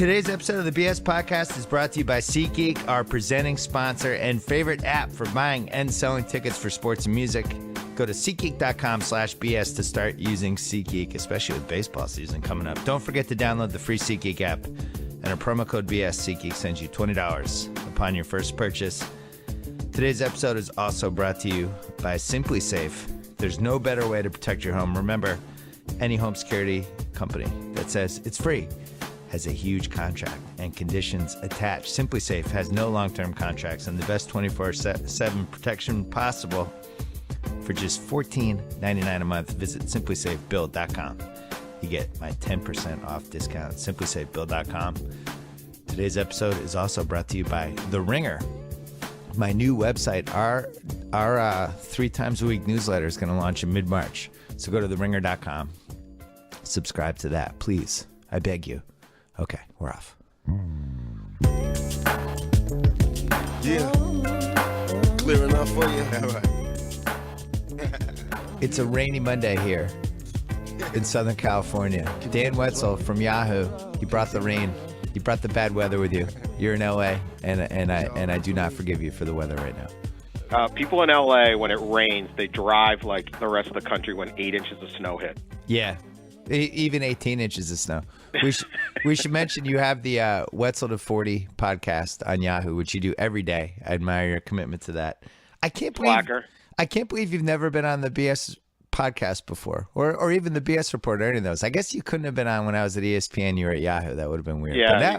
Today's episode of the BS Podcast is brought to you by SeatGeek, our presenting sponsor and favorite app for buying and selling tickets for sports and music. Go to SeatGeek.com/BS to start using SeatGeek, especially with baseball season coming up. Don't forget to download the free SeatGeek app. And our promo code BS, SeatGeek sends you $20 upon your first purchase. Today's episode is also brought to you by Simply Safe. There's no better way to protect your home. Remember, any home security company that says it's free has a huge contract and conditions attached. Simply Safe has no long-term contracts and the best 24/7 protection possible for just $14.99 a month. Visit simplysafebuild.com. You get my 10% off discount, simplysafebuild.com. Today's episode is also brought to you by The Ringer, my new website. Our 3 times a week newsletter is going to launch in mid-March. So go to theringer.com. Subscribe to that, please. I beg you. Okay, we're off. Yeah. Clear enough for you? All right. It's a rainy Monday here in Southern California. Dan Wetzel from Yahoo, he brought the rain. He brought the bad weather with you. You're in LA, and I do not forgive you for the weather right now. People in LA, when it rains, they drive like the rest of the country when 8 inches of snow hit. Yeah, even 18 inches of snow. We should mention you have the Wetzel to 40 podcast on Yahoo, which you do every day. I admire your commitment to that. I can't believe you've never been on the BS podcast before, or even the BS Report or any of those. I guess you couldn't have been on when I was at ESPN. You were at Yahoo. That would have been weird. Yeah,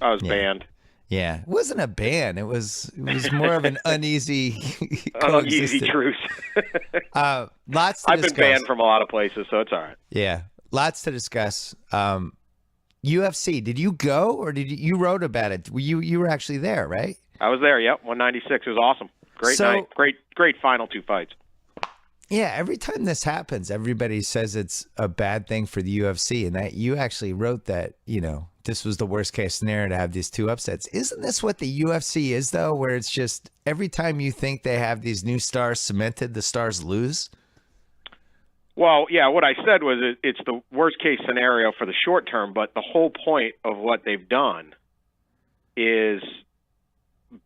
I was banned. Yeah, it wasn't a ban. It was more of an uneasy truce. Lots to I've discuss. been banned from a lot of places, so it's all right. Yeah, lots to discuss. UFC, did you go, or you wrote about it? You were actually there, right? I was there. Yep, 196. It was awesome. Great night. Great final 2 fights. Yeah, every time this happens, everybody says it's a bad thing for the UFC, and that you actually wrote that, this was the worst case scenario to have these 2 upsets. Isn't this what the UFC is, though, where it's just every time you think they have these new stars cemented, the stars lose? Well, yeah, what I said was it's the worst case scenario for the short term, but the whole point of what they've done is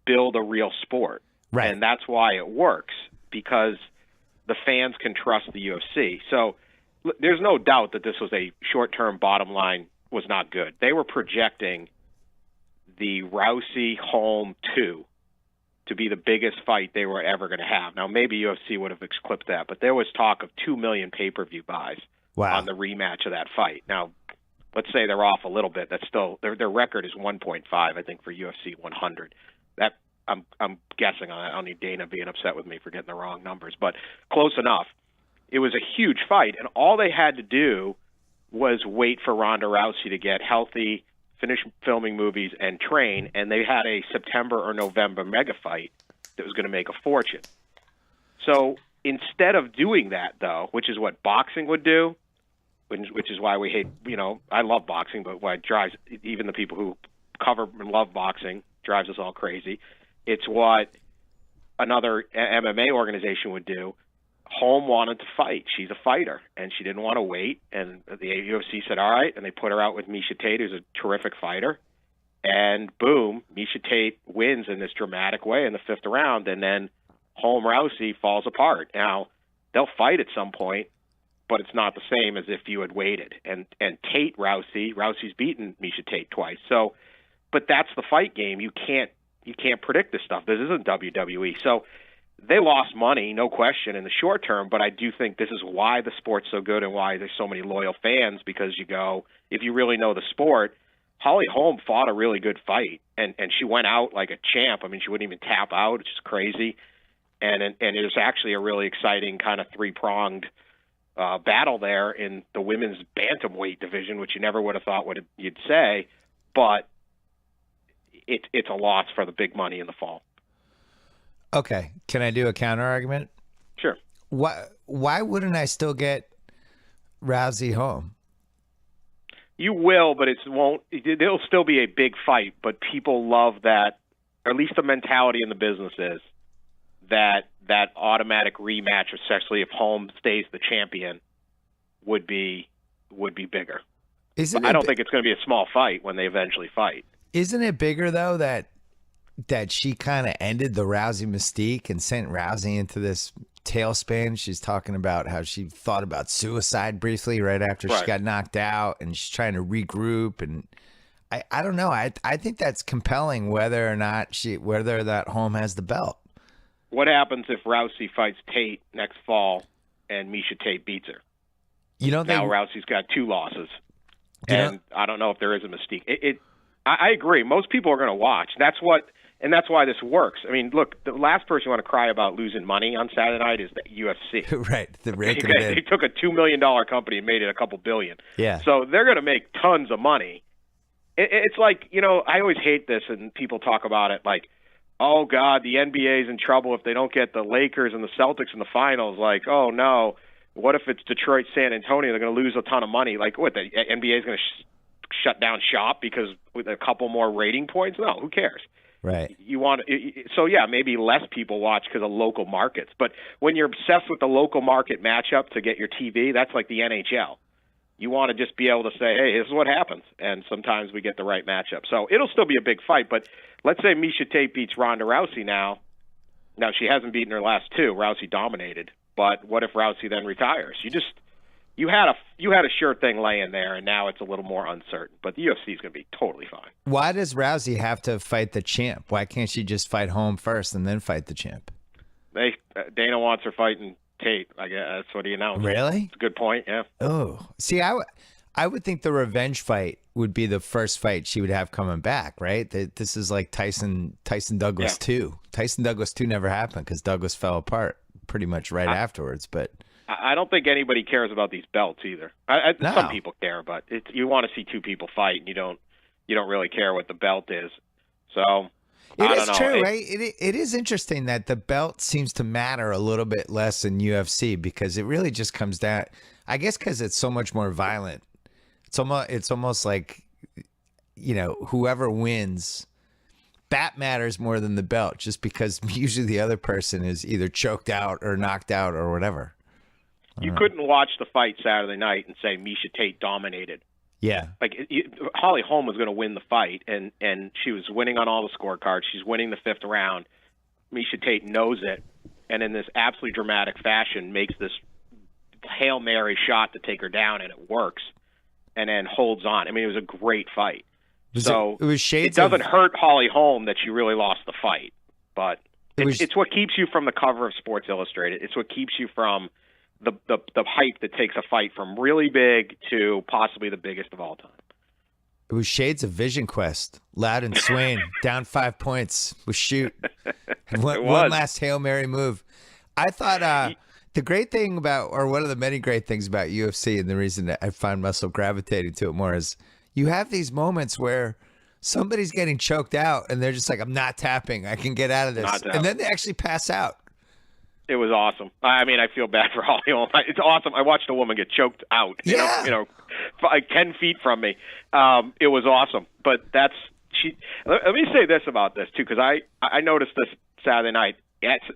build a real sport. Right. And that's why it works, because the fans can trust the UFC. So there's no doubt that this was a short-term bottom line was not good. They were projecting the Rousey-Holm 2 to be the biggest fight they were ever going to have. Now, maybe UFC would have eclipsed that, but there was talk of 2 million pay-per-view buys on the rematch of that fight. Now, let's say they're off a little bit. That's still their record is 1.5, I think, for UFC 100. That I'm guessing on that. I don't need Dana being upset with me for getting the wrong numbers, but close enough. It was a huge fight, and all they had to do was wait for Ronda Rousey to get healthy, finish filming movies, and train, and they had a September or November mega fight that was going to make a fortune. So instead of doing that, though, which is what boxing would do, which is why we hate, I love boxing, but why it drives even the people who cover and love boxing, drives us all crazy. It's what another MMA organization would do. Holm wanted to fight. She's a fighter, and she didn't want to wait. And the UFC said, all right, and they put her out with Miesha Tate, who's a terrific fighter. And boom, Miesha Tate wins in this dramatic way in the 5th round, and then Holm Rousey falls apart. Now, they'll fight at some point, but it's not the same as if you had waited. And Tate Rousey's beaten Miesha Tate twice. So, but that's the fight game. You can't predict this stuff. This isn't WWE. So they lost money, no question, in the short term, but I do think this is why the sport's so good and why there's so many loyal fans, because you go, if you really know the sport, Holly Holm fought a really good fight, and she went out like a champ. I mean, she wouldn't even tap out, which is crazy. And it was actually a really exciting kind of 3-pronged battle there in the women's bantamweight division, which you never would have thought you'd say, but it's a loss for the big money in the fall. Okay, can I do a counter argument? Sure. Why wouldn't I still get Rousey-Holm? You will, but it'll still be a big fight, but people love that, or at least the mentality in the business is that automatic rematch, especially if Holm stays the champion, would be bigger. I don't think it's going to be a small fight when they eventually fight. Isn't it bigger though that she kind of ended the Rousey mystique and sent Rousey into this tailspin? She's talking about how she thought about suicide briefly right after she got knocked out, and she's trying to regroup. And I don't know. I think that's compelling whether or not whether that Holm has the belt. What happens if Rousey fights Tate next fall and Miesha Tate beats her? Now Rousey's got 2 losses, and I don't know if there is a mystique. I agree. Most people are going to watch. That's why this works. I mean, look, the last person you want to cry about losing money on Saturday night is the UFC. Right. They took a $2 million company and made it a couple billion. Yeah. So they're going to make tons of money. It's like, I always hate this, and people talk about it like, oh, God, the NBA's in trouble if they don't get the Lakers and the Celtics in the finals. Like, oh, no, what if it's Detroit, San Antonio? They're going to lose a ton of money. Like, what, the NBA's going to shut down shop because with a couple more rating points? No, who cares? Right. Maybe less people watch because of local markets. But when you're obsessed with the local market matchup to get your TV, that's like the NHL. You want to just be able to say, hey, this is what happens. And sometimes we get the right matchup. So it'll still be a big fight. But let's say Miesha Tate beats Ronda Rousey now. Now, she hasn't beaten her last 2. Rousey dominated. But what if Rousey then retires? You had a sure thing laying there, and now it's a little more uncertain. But the UFC is going to be totally fine. Why does Rousey have to fight the champ? Why can't she just fight Holm first and then fight the champ? Dana wants her fighting Tate. I guess that's what he announced. Really? It's a good point. Yeah. Oh, see, I would think the revenge fight would be the first fight she would have coming back, right? This is like Tyson Douglas 2. Tyson Douglas 2 never happened because Douglas fell apart pretty much right afterwards. But I don't think anybody cares about these belts either. No. Some people care, but you want to see 2 people fight, and you don't really care what the belt is. So it is true, right? It is interesting that the belt seems to matter a little bit less in UFC because it really just comes down, I guess, because it's so much more violent. It's almost like, whoever wins, that matters more than the belt, just because usually the other person is either choked out or knocked out or whatever. You couldn't watch the fight Saturday night and say Miesha Tate dominated. Yeah. Like Holly Holm was going to win the fight, and she was winning on all the scorecards. She's winning the 5th round. Miesha Tate knows it, and in this absolutely dramatic fashion makes this Hail Mary shot to take her down, and it works, and then holds on. I mean, it was a great fight. It doesn't hurt Holly Holm that she really lost the fight, but it's what keeps you from the cover of Sports Illustrated. It's what keeps you from the hype that takes a fight from really big to possibly the biggest of all time. It was shades of Vision Quest. Loudon Swain down 5 points with shoot. And one last Hail Mary move. I thought the great thing about, or one of the many great things about UFC, and the reason that I find myself gravitating to it more, is you have these moments where somebody's getting choked out and they're just like, I'm not tapping. I can get out of this. And then they actually pass out. It was awesome. I mean, I feel bad for Holly Holm. It's awesome. I watched a woman get choked out, like 10 feet from me. It was awesome. But let me say this about this, too, because I noticed this Saturday night.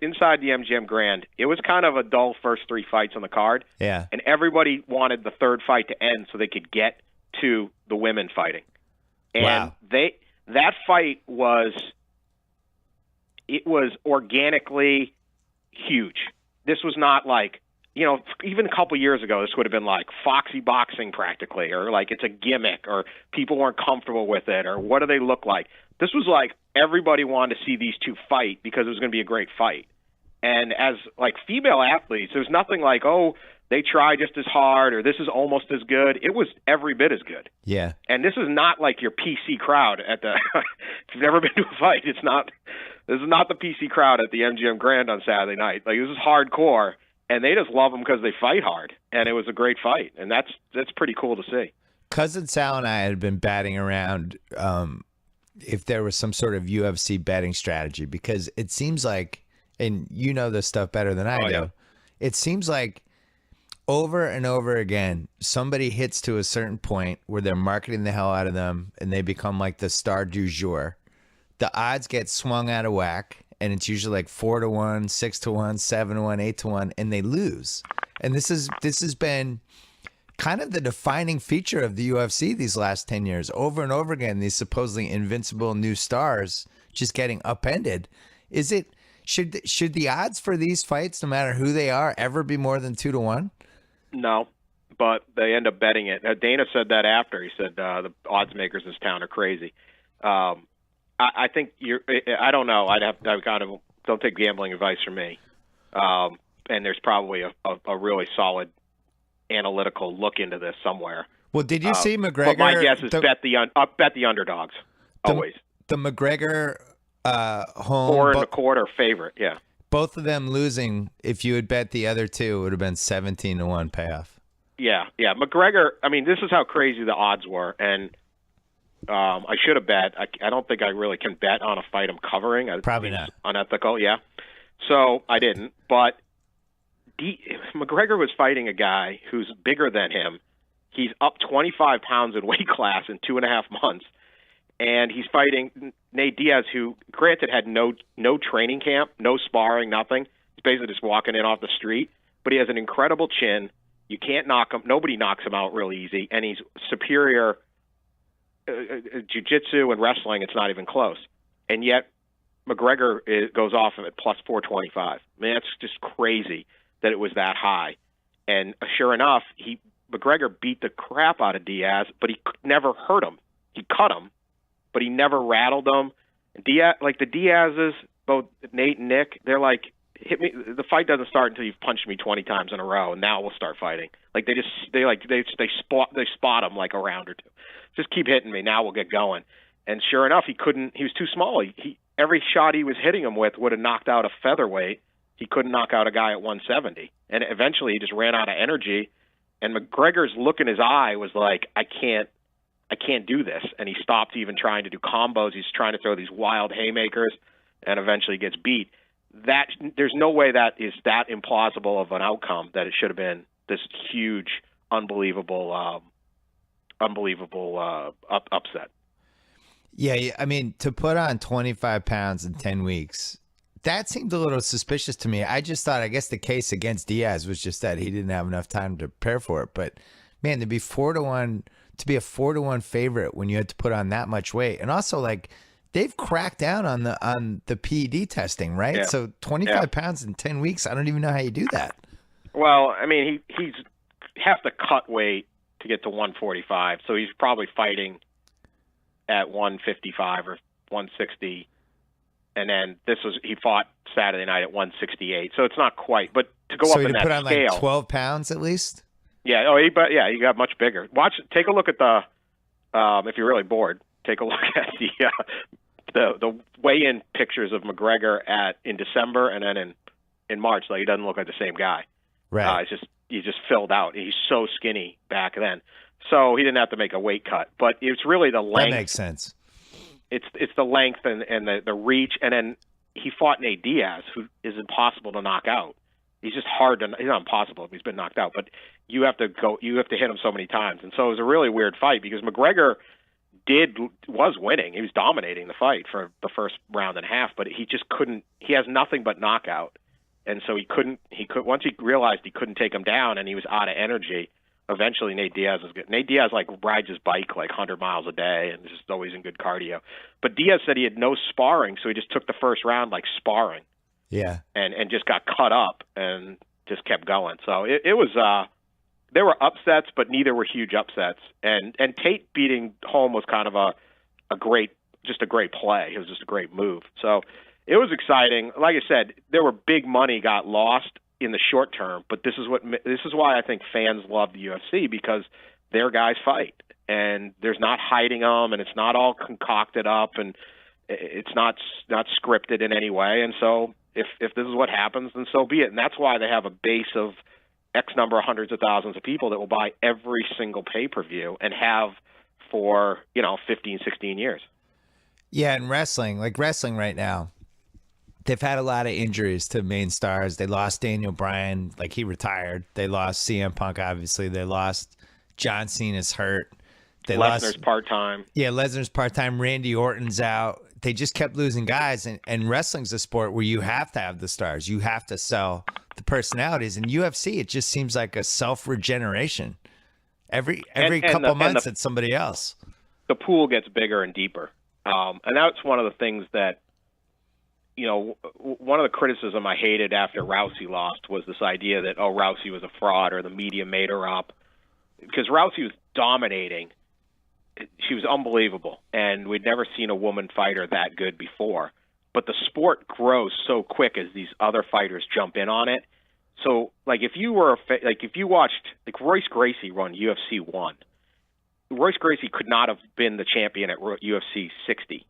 Inside the MGM Grand, it was kind of a dull first 3 fights on the card. Yeah. And everybody wanted the 3rd fight to end so they could get to the women fighting. And that fight was organically huge. This was not like, even a couple years ago, this would have been like Foxy boxing practically, or like it's a gimmick, or people weren't comfortable with it, or what do they look like? This was like everybody wanted to see these 2 fight because it was going to be a great fight. And as like female athletes, there's nothing like, oh, they try just as hard, or this is almost as good. It was every bit as good. Yeah. And this is not like your PC crowd at the if you've never been to a fight, this is not the PC crowd at the MGM Grand on Saturday night. Like, this is hardcore, and they just love them because they fight hard. And it was a great fight, and that's pretty cool to see. Cousin Sal and I had been batting around if there was some sort of UFC betting strategy, because it seems like, and you know this stuff better than I do, it seems like over and over again, somebody hits to a certain point where they're marketing the hell out of them and they become like the star du jour. The odds get swung out of whack, and it's usually like 4-1, 6-1, 7-1, 8-1, and they lose. And this has been kind of the defining feature of the UFC these last 10 years. Over and over again, these supposedly invincible new stars just getting upended. Should the odds for these fights, no matter who they are, ever be more than 2-1? No, but they end up betting it. Dana said that after. He said the odds makers in this town are crazy. I think I don't know. Don't take gambling advice from me. And there's probably a really solid analytical look into this somewhere. Well, did you see McGregor? But my guess is bet the underdogs always. The McGregor home 4.25 favorite. Yeah. Both of them losing. If you had bet the other two, it would have been 17-1 payoff. Yeah. McGregor. I mean, this is how crazy the odds were, and I should have bet. I don't think I really can bet on a fight I'm covering. Probably not. Unethical. Yeah. So I didn't, but. McGregor was fighting a guy who's bigger than him. He's up 25 pounds in weight class in 2.5 months, and he's fighting Nate Diaz, who, granted, had no training camp, no sparring, nothing. He's basically just walking in off the street, but he has an incredible chin. You can't knock him. Nobody knocks him out real easy, and he's superior jiu-jitsu and wrestling. It's not even close, and yet McGregor goes off at plus 425. I mean, that's just crazy that it was that high. And sure enough, McGregor beat the crap out of Diaz, but he never hurt him. He cut him, but he never rattled him. Diaz, like the Diazes, both Nate and Nick, they're like, hit me. The fight doesn't start until you've punched me 20 times in a row, and now we'll start fighting. Like they spot him like a round or two. Just keep hitting me. Now we'll get going. And sure enough, he couldn't. He was too small. Every shot he was hitting him with would have knocked out a featherweight. He couldn't knock out a guy at 170. And eventually he just ran out of energy. And McGregor's look in his eye was like, I can't do this. And he stopped even trying to do combos. He's trying to throw these wild haymakers and eventually gets beat. There's no way that is that implausible of an outcome that it should have been this huge, unbelievable upset. Yeah, I mean, to put on 25 pounds in 10 weeks, that seemed a little suspicious to me. I just thought, I guess the case against Diaz was just that he didn't have enough time to prepare for it. But man, to be a 4-1 favorite when you had to put on that much weight, and also like they've cracked down on the PED testing, right? Yeah. So 25 pounds in 10 weeks, I don't even know how you do that. Well, I mean, he's have to cut weight to get to 145, so he's probably fighting at 155 or 160. And then he fought Saturday night at 168. So it's not quite, but to go up in that put on scale, like 12 pounds at least. Yeah. He got much bigger. Take a look at if you're really bored, take a look at the weigh-in pictures of McGregor in December and then in March. Like he doesn't look like the same guy. Right. He's just filled out. He's so skinny back then. So he didn't have to make a weight cut, but it's really the length. That makes sense. It's the length and the reach, and then he fought Nate Diaz, who is impossible to knock out. He's just hard to. He's not impossible if he's been knocked out, but you have to hit him so many times, and so it was a really weird fight because McGregor was winning. He was dominating the fight for the first round and a half, but he just couldn't. He has nothing but knockout, and so he couldn't. Once he realized he couldn't take him down, and he was out of energy. Eventually, Nate Diaz is good. Nate Diaz rides his bike 100 miles a day and is just always in good cardio. But Diaz said he had no sparring, so he just took the first round like sparring. Yeah. And just got cut up and just kept going. So it was there were upsets, but neither were huge upsets. And Tate beating Holm was kind of a great play. It was just a great move. So it was exciting. Like I said, there were big money got lost in the short term, but this is why I think fans love the UFC, because their guys fight and there's not hiding them and it's not all concocted up and it's not scripted in any way. And so if this is what happens, then so be it. And that's why they have a base of X number of hundreds of thousands of people that will buy every single pay-per-view and have for, 15, 16 years. Yeah. And wrestling right now, they've had a lot of injuries to main stars. They lost Daniel Bryan, he retired. They lost CM Punk, obviously. They lost John Cena's hurt. Lesnar's part-time. Yeah, Lesnar's part-time. Randy Orton's out. They just kept losing guys. And wrestling's a sport where you have to have the stars. You have to sell the personalities. In UFC, it just seems like a self-regeneration. Every And couple months, it's somebody else. The pool gets bigger and deeper. And that's one of the things that, one of the criticism I hated after Rousey lost was this idea that, Rousey was a fraud or the media made her up. Because Rousey was dominating. She was unbelievable. And we'd never seen a woman fighter that good before. But the sport grows so quick as these other fighters jump in on it. So, if you watched, Royce Gracie run UFC 1, Royce Gracie could not have been the champion at UFC 60.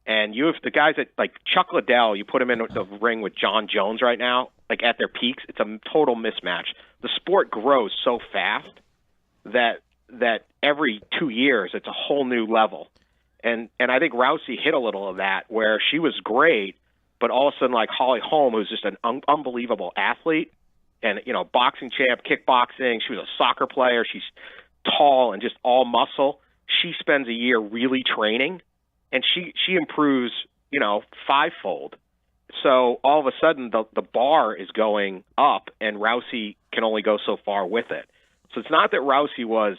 And the guys that, Chuck Liddell, you put him in the ring with John Jones right now, at their peaks, it's a total mismatch. The sport grows so fast that every 2 years it's a whole new level. And I think Rousey hit a little of that where she was great, but all of a sudden, Holly Holm, who's just an unbelievable athlete and, boxing champ, kickboxing, she was a soccer player, she's tall and just all muscle. She spends a year really training, and she improves, fivefold. So all of a sudden, the bar is going up, and Rousey can only go so far with it. So it's not that Rousey was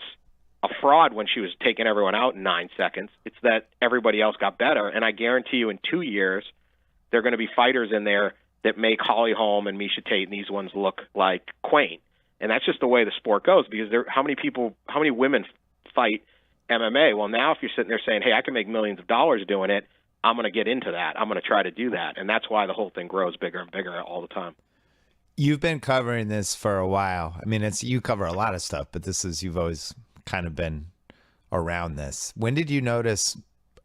a fraud when she was taking everyone out in 9 seconds. It's that everybody else got better. And I guarantee you in 2 years, there are going to be fighters in there that make Holly Holm and Miesha Tate and these ones look like Quain. And that's just the way the sport goes, because how many women fight MMA? Well, now if you're sitting there saying, hey, I can make millions of dollars doing it, I'm going to get into that. I'm going to try to do that. And that's why the whole thing grows bigger and bigger all the time. You've been covering this for a while. I mean, you cover a lot of stuff, but you've always kind of been around this. When did you notice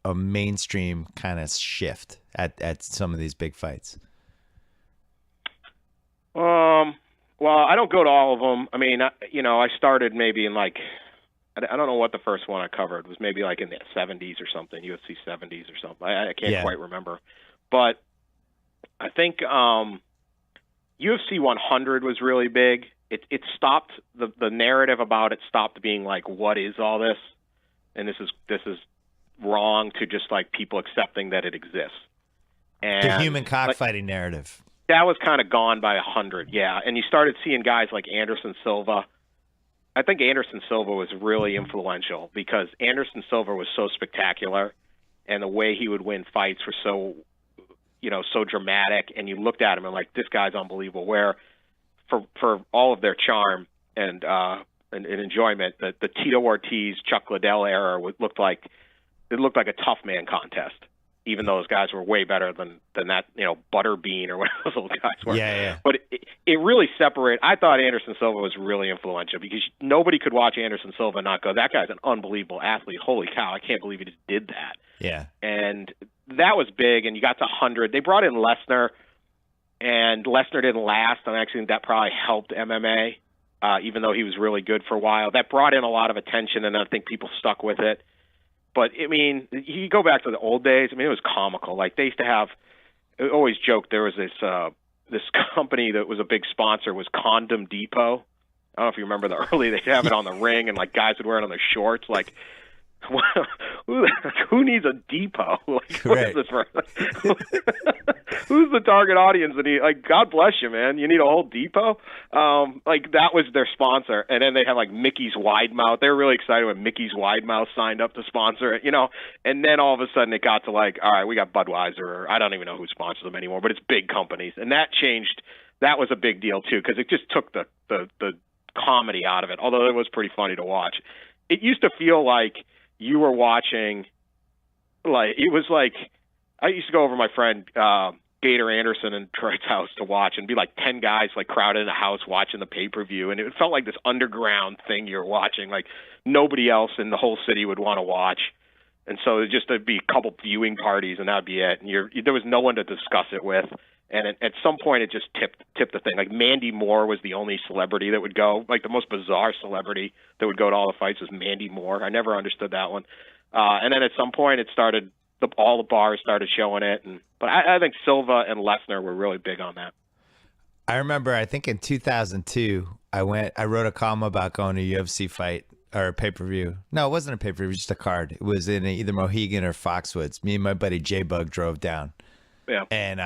a mainstream kind of shift at some of these big fights? Well, I don't go to all of them. I mean, I started maybe in I don't know what the first one I covered was, maybe in the 70s or something, UFC 70s or something. I can't quite remember. But I think UFC 100 was really big. It stopped, the narrative about it stopped being what is all this? And this is wrong, to just people accepting that it exists. And the human cockfighting narrative. That was kind of gone by 100, yeah. And you started seeing guys like Anderson Silva. I think Anderson Silva was really influential because Anderson Silva was so spectacular, and the way he would win fights were so dramatic. And you looked at him and this guy's unbelievable. Where for all of their charm and enjoyment, the Tito Ortiz, Chuck Liddell era looked like a tough man contest. Even those guys were way better than that, Butterbean or whatever those old guys were. Yeah. But it really separated. I thought Anderson Silva was really influential because nobody could watch Anderson Silva and not go, that guy's an unbelievable athlete. Holy cow, I can't believe he just did that. Yeah. And that was big, and you got to 100. They brought in Lesnar, and Lesnar didn't last, and I actually think that probably helped MMA, even though he was really good for a while. That brought in a lot of attention, and I think people stuck with it. But, I mean, you go back to the old days, I mean, it was comical. They used to have – I always joked there was this company that was a big sponsor was Condom Depot. I don't know if you remember the early – they'd have it on the ring, and, guys would wear it on their shorts. Who needs a depot? What right. is this for? Who's the target audience? And God bless you, man. You need a whole depot? That was their sponsor. And then they had Mickey's Wide Mouth. They were really excited when Mickey's Wide Mouth signed up to sponsor it, And then all of a sudden it got to all right, we got Budweiser. Or I don't even know who sponsors them anymore, but it's big companies. And that changed. That was a big deal too, because it just took the comedy out of it. Although it was pretty funny to watch. It used to feel like you were watching, it was I used to go over my friend Gator Anderson and Troy's house to watch, and be 10 guys crowded in a house watching the pay-per-view, and it felt like this underground thing you're watching, nobody else in the whole city would want to watch. And so there'd be a couple viewing parties, and that'd be it. And there was no one to discuss it with. And at some point, it just tipped the thing. Mandy Moore was the only celebrity that would go. The most bizarre celebrity that would go to all the fights was Mandy Moore. I never understood that one. And then at some point, it started. All the bars started showing it. But I think Silva and Lesnar were really big on that. I remember. I think in 2002, I wrote a column about going to a UFC fight or a pay-per-view. No, it wasn't a pay-per-view. It was just a card. It was in either Mohegan or Foxwoods. Me and my buddy J-Bug drove down. Yeah. And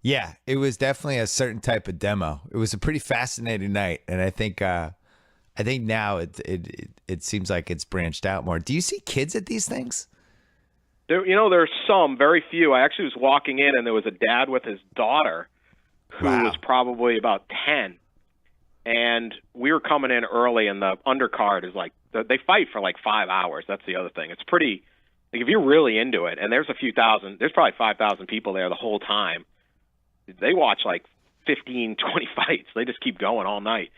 yeah, it was definitely a certain type of demo. It was a pretty fascinating night, and I think I think now it seems like it's branched out more. Do you see kids at these things? There's some, very few. I actually was walking in, and there was a dad with his daughter who was probably about 10. And we were coming in early, and the undercard is like, they fight for like 5 hours. That's the other thing. It's pretty, like, if you're really into it, and there's a few thousand, there's probably 5,000 people there the whole time. They watch like 15, 20 fights. They just keep going all night.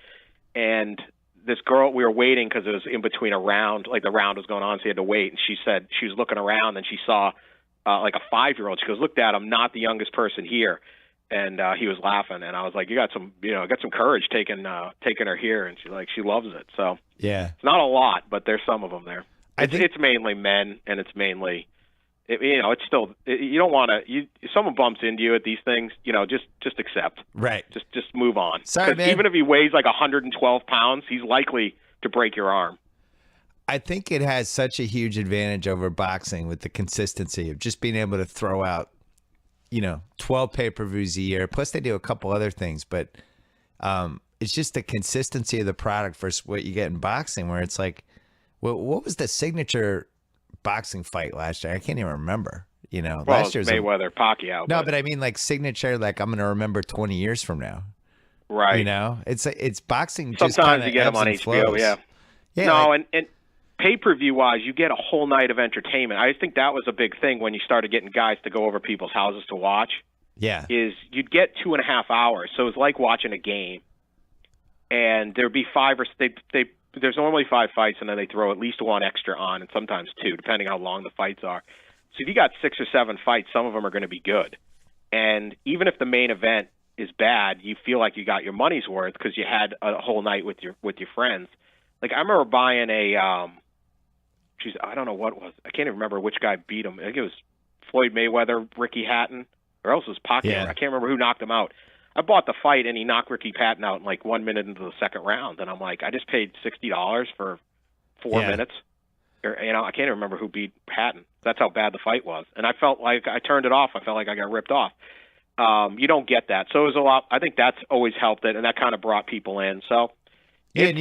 And this girl, we were waiting because it was in between a round, like the round was going on, so you had to wait. And she said she was looking around and she saw like a 5-year-old. She goes, "Look, Dad, I'm not the youngest person here." And he was laughing, and I was like, "You got some courage taking her here." And she loves it. So yeah, it's not a lot, but there's some of them there. It's mainly men, and it's mainly, it's still, you don't want to. If someone bumps into you at these things, just accept. Right. Just move on. Sorry, man. Even if he weighs like 112 pounds, he's likely to break your arm. I think it has such a huge advantage over boxing with the consistency of just being able to throw out, 12 pay-per-views a year. Plus, they do a couple other things, but it's just the consistency of the product versus what you get in boxing, where it's like, what was the signature boxing fight last year? I can't even remember. Last year's Mayweather, Pacquiao. No, but I mean like signature, like I'm going to remember 20 years from now. Right. It's boxing. Sometimes just you get them on HBO. Flows. Yeah. No, and pay-per-view wise, you get a whole night of entertainment. I think that was a big thing when you started getting guys to go over people's houses to watch. Yeah. Is you'd get 2.5 hours, so it's like watching a game. And there'd be there's normally 5 fights, and then they throw at least 1 extra on, and sometimes 2, depending how long the fights are. So if you got 6 or 7 fights, some of them are going to be good. And even if the main event is bad, you feel like you got your money's worth because you had a whole night with your friends. Like I remember buying I don't know what it was. I can't even remember which guy beat him. I think it was Floyd Mayweather, Ricky Hatton, or else it was Pacquiao. Yeah. I can't remember who knocked him out. I bought the fight, and he knocked Ricky Hatton out in like 1 minute into the second round. And I'm like, I just paid $60 for 4 minutes. I can't even remember who beat Hatton. That's how bad the fight was. And I felt like I turned it off. I felt like I got ripped off. You don't get that. So it was a lot. I think that's always helped it, and that kind of brought people in. So it's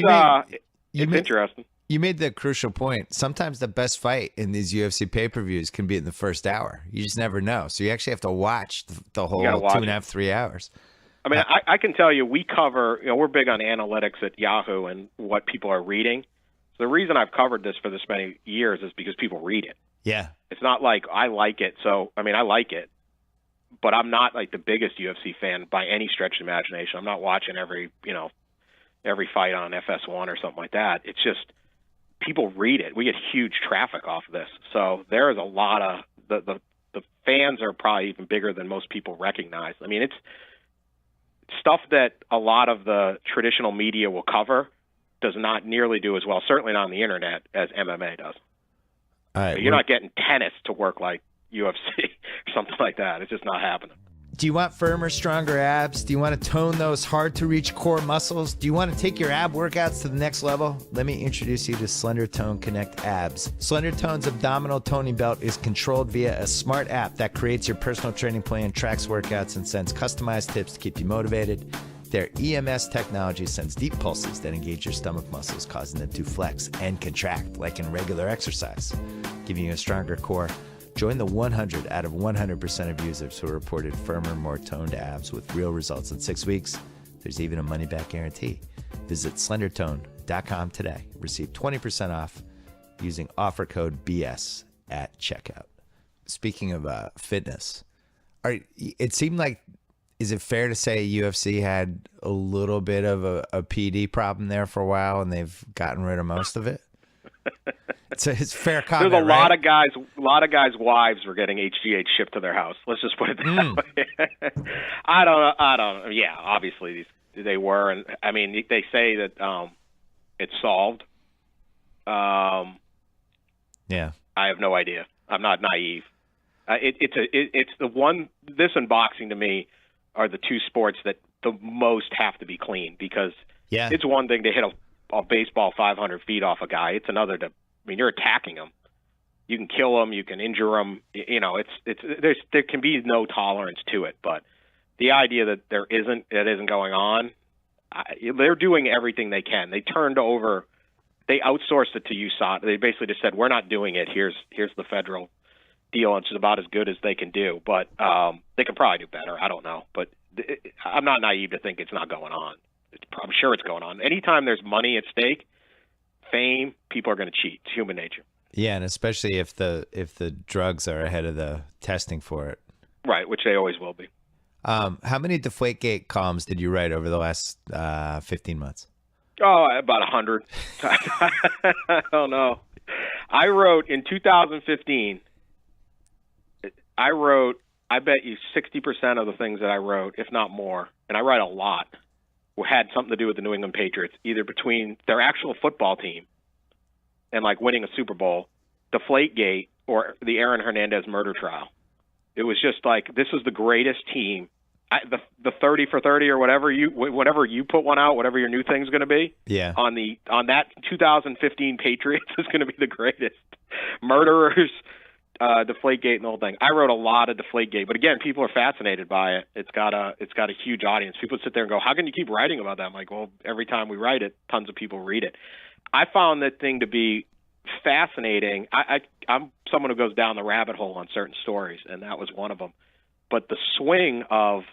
interesting. You made the crucial point. Sometimes the best fight in these UFC pay-per-views can be in the first hour. You just never know. So you actually have to watch the whole 2.5, 3 hours. I mean, I can tell you, we cover, we're big on analytics at Yahoo and what people are reading. So the reason I've covered this for this many years is because people read it. Yeah. It's not like I like it. So, I mean, I like it, but I'm not like the biggest UFC fan by any stretch of the imagination. I'm not watching every fight on FS1 or something like that. It's just people read it. We get huge traffic off of this. So there is a lot of the fans are probably even bigger than most people recognize. I mean, it's stuff that a lot of the traditional media will cover does not nearly do as well, certainly not on the internet, as MMA does. All right, you're not getting tennis to work like UFC or something like that. It's just not happening. Do you want firmer, stronger abs? Do you want to tone those hard-to-reach core muscles? Do you want to take your ab workouts to the next level? Let me introduce you to Slender Tone Connect Abs. Slender Tone's abdominal toning belt is controlled via a smart app that creates your personal training plan, tracks workouts, and sends customized tips to keep you motivated. Their EMS technology sends deep pulses that engage your stomach muscles, causing them to flex and contract like in regular exercise, giving you a stronger core. Join the 100 out of 100% of users who reported firmer, more toned abs with real results in 6 weeks. There's even a money-back guarantee. Visit slendertone.com today. Receive 20% off using offer code BS at checkout. Speaking of fitness, it seemed like, is it fair to say UFC had a little bit of a PD problem there for a while, and they've gotten rid of most of it? It's fair comment. There's a lot of guys' wives were getting HGH shipped to their house. Let's just put it that way. I don't know. Yeah, obviously they were, and I mean they say that it's solved. Yeah, I have no idea. I'm not naive. It's the one. This and boxing to me are the two sports that the most have to be clean, because it's one thing to hit a baseball 500 feet off a guy. It's another to, you're attacking him. You can kill him. You can injure him. There can be no tolerance to it. But the idea that it isn't going on, they're doing everything they can. They outsourced it to USAT. They basically just said, we're not doing it. Here's the federal deal. It's about as good as they can do, but they could probably do better. I don't know, but I'm not naive to think it's not going on. I'm sure it's going on. Anytime there's money at stake, fame, people are going to cheat. It's human nature. Yeah, and especially if the drugs are ahead of the testing for it. Right, which they always will be. How many Deflategate columns did you write over the last 15 months? Oh, about 100. I don't know. I wrote in 2015. I bet you 60% of the things that I wrote, if not more, and I write a lot, had something to do with the New England Patriots, either between their actual football team and like winning a Super Bowl, Deflategate, or the Aaron Hernandez murder trial. It was just like, this is the greatest team. The 30 for 30 or whatever you put one out, whatever your new thing's going to be. Yeah. On that 2015 Patriots is going to be the greatest. Murderers, Deflategate, and the whole thing. I wrote a lot of Deflategate, but again, people are fascinated by it. It's got a huge audience. People sit there and go, "How can you keep writing about that?" I'm like, well, every time we write it, tons of people read it. I found that thing to be fascinating. I'm someone who goes down the rabbit hole on certain stories, and that was one of them. But the swing of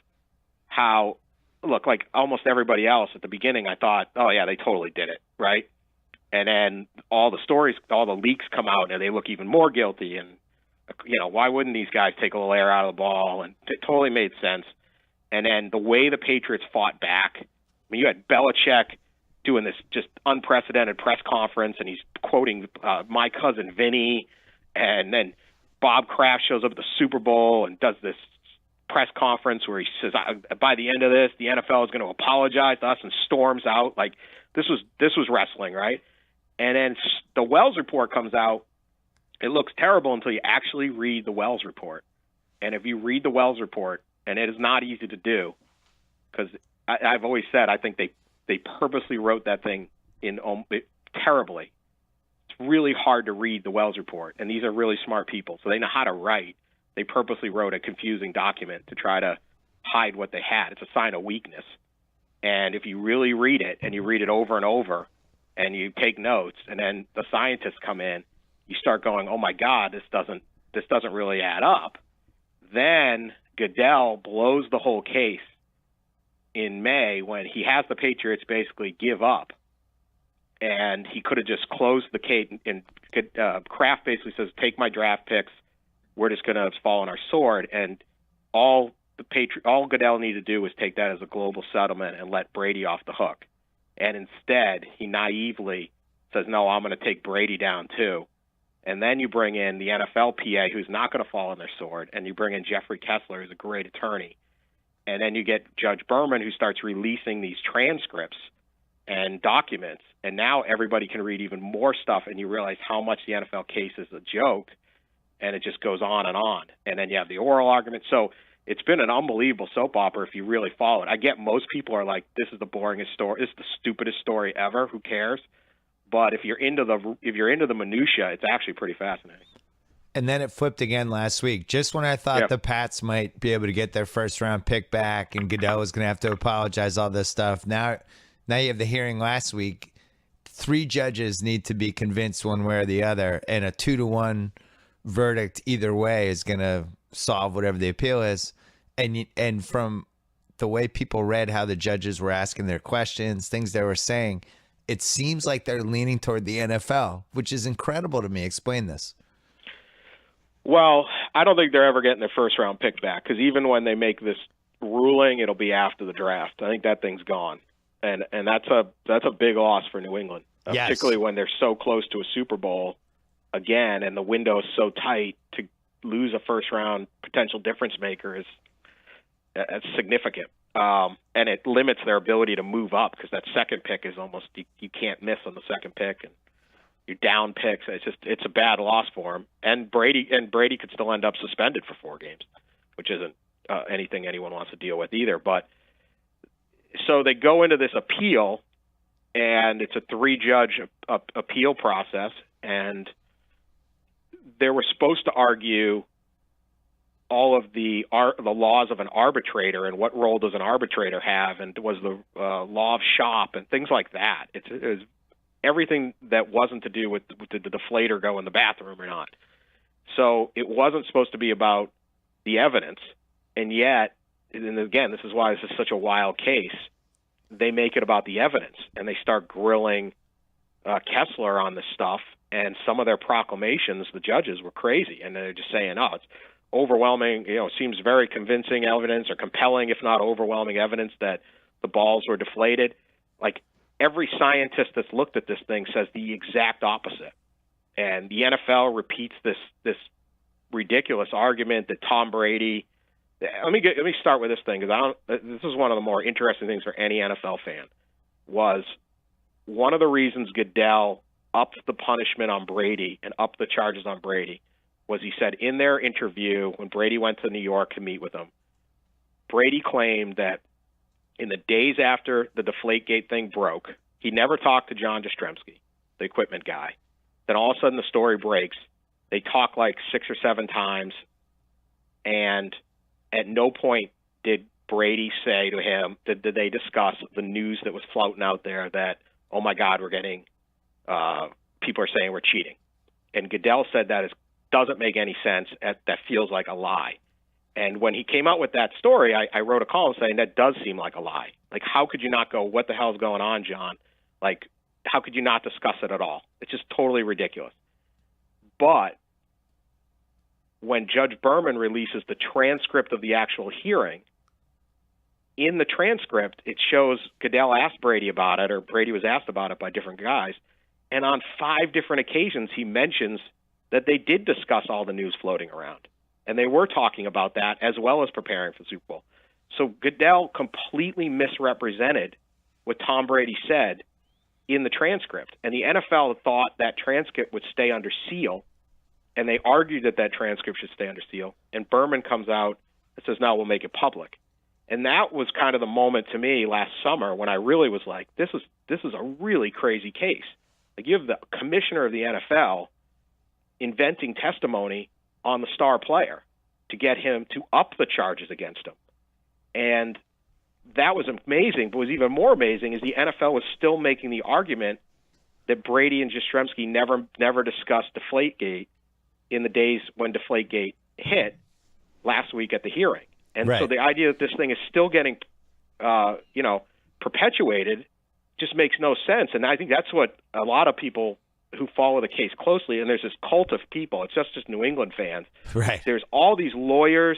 how, look, like almost everybody else at the beginning, I thought, oh yeah, they totally did it, right? And then all the stories, all the leaks come out, and they look even more guilty. And why wouldn't these guys take a little air out of the ball? And it totally made sense. And then the way the Patriots fought back, I mean, you had Belichick doing this just unprecedented press conference, and he's quoting My Cousin Vinny, and then Bob Kraft shows up at the Super Bowl and does this press conference where he says, by the end of this, the NFL is going to apologize to us, and storms out. Like, this was wrestling, right? And then the Wells report comes out. It looks terrible until you actually read the Wells report. And if you read the Wells report, and it is not easy to do, because I've always said I think they purposely wrote that thing in terribly. It's really hard to read the Wells report, and these are really smart people, so they know how to write. They purposely wrote a confusing document to try to hide what they had. It's a sign of weakness. And if you really read it, and you read it over and over, and you take notes, and then the scientists come in, you start going, oh my God, this doesn't really add up. Then Goodell blows the whole case in May when he has the Patriots basically give up. And he could have just closed the case, and Kraft basically says, take my draft picks. We're just going to fall on our sword. And all Goodell needed to do was take that as a global settlement and let Brady off the hook. And instead, he naively says, no, I'm going to take Brady down too. And then you bring in the NFL PA, who's not going to fall on their sword, and you bring in Jeffrey Kessler, who's a great attorney. And then you get Judge Berman, who starts releasing these transcripts and documents. And now everybody can read even more stuff, and you realize how much the NFL case is a joke, and it just goes on and on. And then you have the oral argument. So it's been an unbelievable soap opera if you really follow it. I get most people are like, this is the boringest story. This is the stupidest story ever. Who cares? But if you're into the minutia, it's actually pretty fascinating. And then it flipped again last week. Just when I thought the Pats might be able to get their first round pick back and Goodell was going to have to apologize, all this stuff. Now you have the hearing last week. 3 judges need to be convinced one way or the other, and a 2-1 verdict either way is going to solve whatever the appeal is. And from the way people read how the judges were asking their questions, things they were saying, it seems like they're leaning toward the NFL, which is incredible to me. Explain this. Well, I don't think they're ever getting their first round pick back, because even when they make this ruling, it'll be after the draft. I think that thing's gone, and that's a big loss for New England, yes. Particularly when they're so close to a Super Bowl again, and the window is so tight. To lose a first round potential difference maker is significant. And it limits their ability to move up, because that second pick is almost you can't miss on the second pick, and you're down picks. It's a bad loss for him. And Brady could still end up suspended for 4 games, which isn't anything anyone wants to deal with either. But so they go into this appeal, and it's a 3-judge appeal process, and they were supposed to argue all of the laws of an arbitrator and what role does an arbitrator have, and was the law of shop and things like that. It's everything that wasn't to do with did the deflator go in the bathroom or not. So it wasn't supposed to be about the evidence, and yet, and again, this is why this is such a wild case. They make it about the evidence, and they start grilling Kessler on this stuff. And some of their proclamations, the judges were crazy, and they're just saying, "Oh, it's overwhelming. Seems very convincing evidence, or compelling, if not overwhelming evidence, that the balls were deflated." Like every scientist that's looked at this thing says the exact opposite. And the NFL repeats this ridiculous argument that Tom Brady. Let me start with this thing, because this is one of the more interesting things for any NFL fan. Was one of the reasons Goodell upped the punishment on Brady and upped the charges on Brady was he said in their interview when Brady went to New York to meet with him, Brady claimed that in the days after the Deflategate thing broke, he never talked to John Jastrzemski, the equipment guy. Then all of a sudden the story breaks. They talk like 6 or 7 times, and at no point did Brady say to him, did they discuss the news that was floating out there that, oh my God, we're getting, people are saying we're cheating. And Goodell said that doesn't make any sense. That feels like a lie. And when he came out with that story, I wrote a column saying that does seem like a lie. Like, how could you not go, what the hell's going on, John? Like, how could you not discuss it at all? It's just totally ridiculous. But when Judge Berman releases the transcript of the actual hearing, in the transcript, it shows Goodell asked Brady about it, or Brady was asked about it by different guys. And on 5 different occasions, he mentions that they did discuss all the news floating around. And they were talking about that as well as preparing for the Super Bowl. So Goodell completely misrepresented what Tom Brady said in the transcript. And the NFL thought that transcript would stay under seal, and they argued that transcript should stay under seal. And Berman comes out and says, no, we'll make it public. And that was kind of the moment to me last summer when I really was like, this is a really crazy case. Like, you have the commissioner of the NFL inventing testimony on the star player to get him to up the charges against him. And that was amazing. But what was even more amazing is the NFL was still making the argument that Brady and Jastrzemski never discussed Deflategate in the days when Deflategate hit last week at the hearing. And right. So the idea that this thing is still getting, perpetuated just makes no sense. And I think that's what a lot of people who follow the case closely, and there's this cult of people, it's just New England fans. Right. There's all these lawyers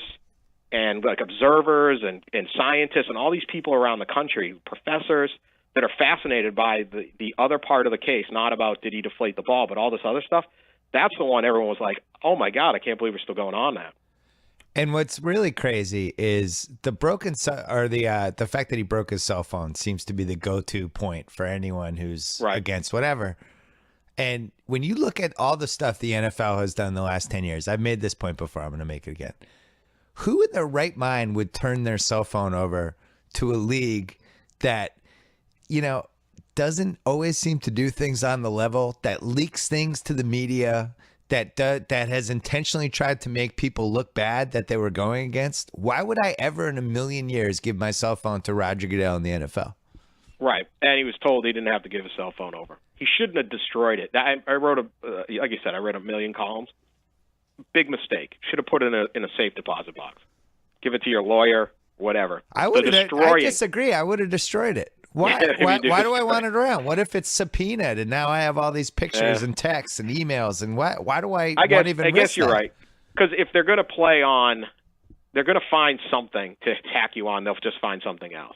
and like observers and scientists and all these people around the country, professors, that are fascinated by the other part of the case, not about did he deflate the ball, but all this other stuff. That's the one everyone was like, oh my God, I can't believe we're still going on that. And what's really crazy is the the fact that he broke his cell phone seems to be the go-to point for anyone who's right. against whatever. And when you look at all the stuff the NFL has done the last 10 years, I've made this point before, I'm going to make it again. Who in their right mind would turn their cell phone over to a league that, doesn't always seem to do things on the level, that leaks things to the media, that has intentionally tried to make people look bad that they were going against? Why would I ever in a million years give my cell phone to Roger Goodell in the NFL? Right. And he was told he didn't have to give his cell phone over. He shouldn't have destroyed it. I wrote like you said, I read a million columns. Big mistake. Should have put it in a safe deposit box. Give it to your lawyer, whatever. I disagree. I would have destroyed it. Why do I want it around? What if it's subpoenaed and now I have all these pictures and texts and emails, and why do I guess you're that? right. Because if they're going to they're going to find something to attack you on, they'll just find something else.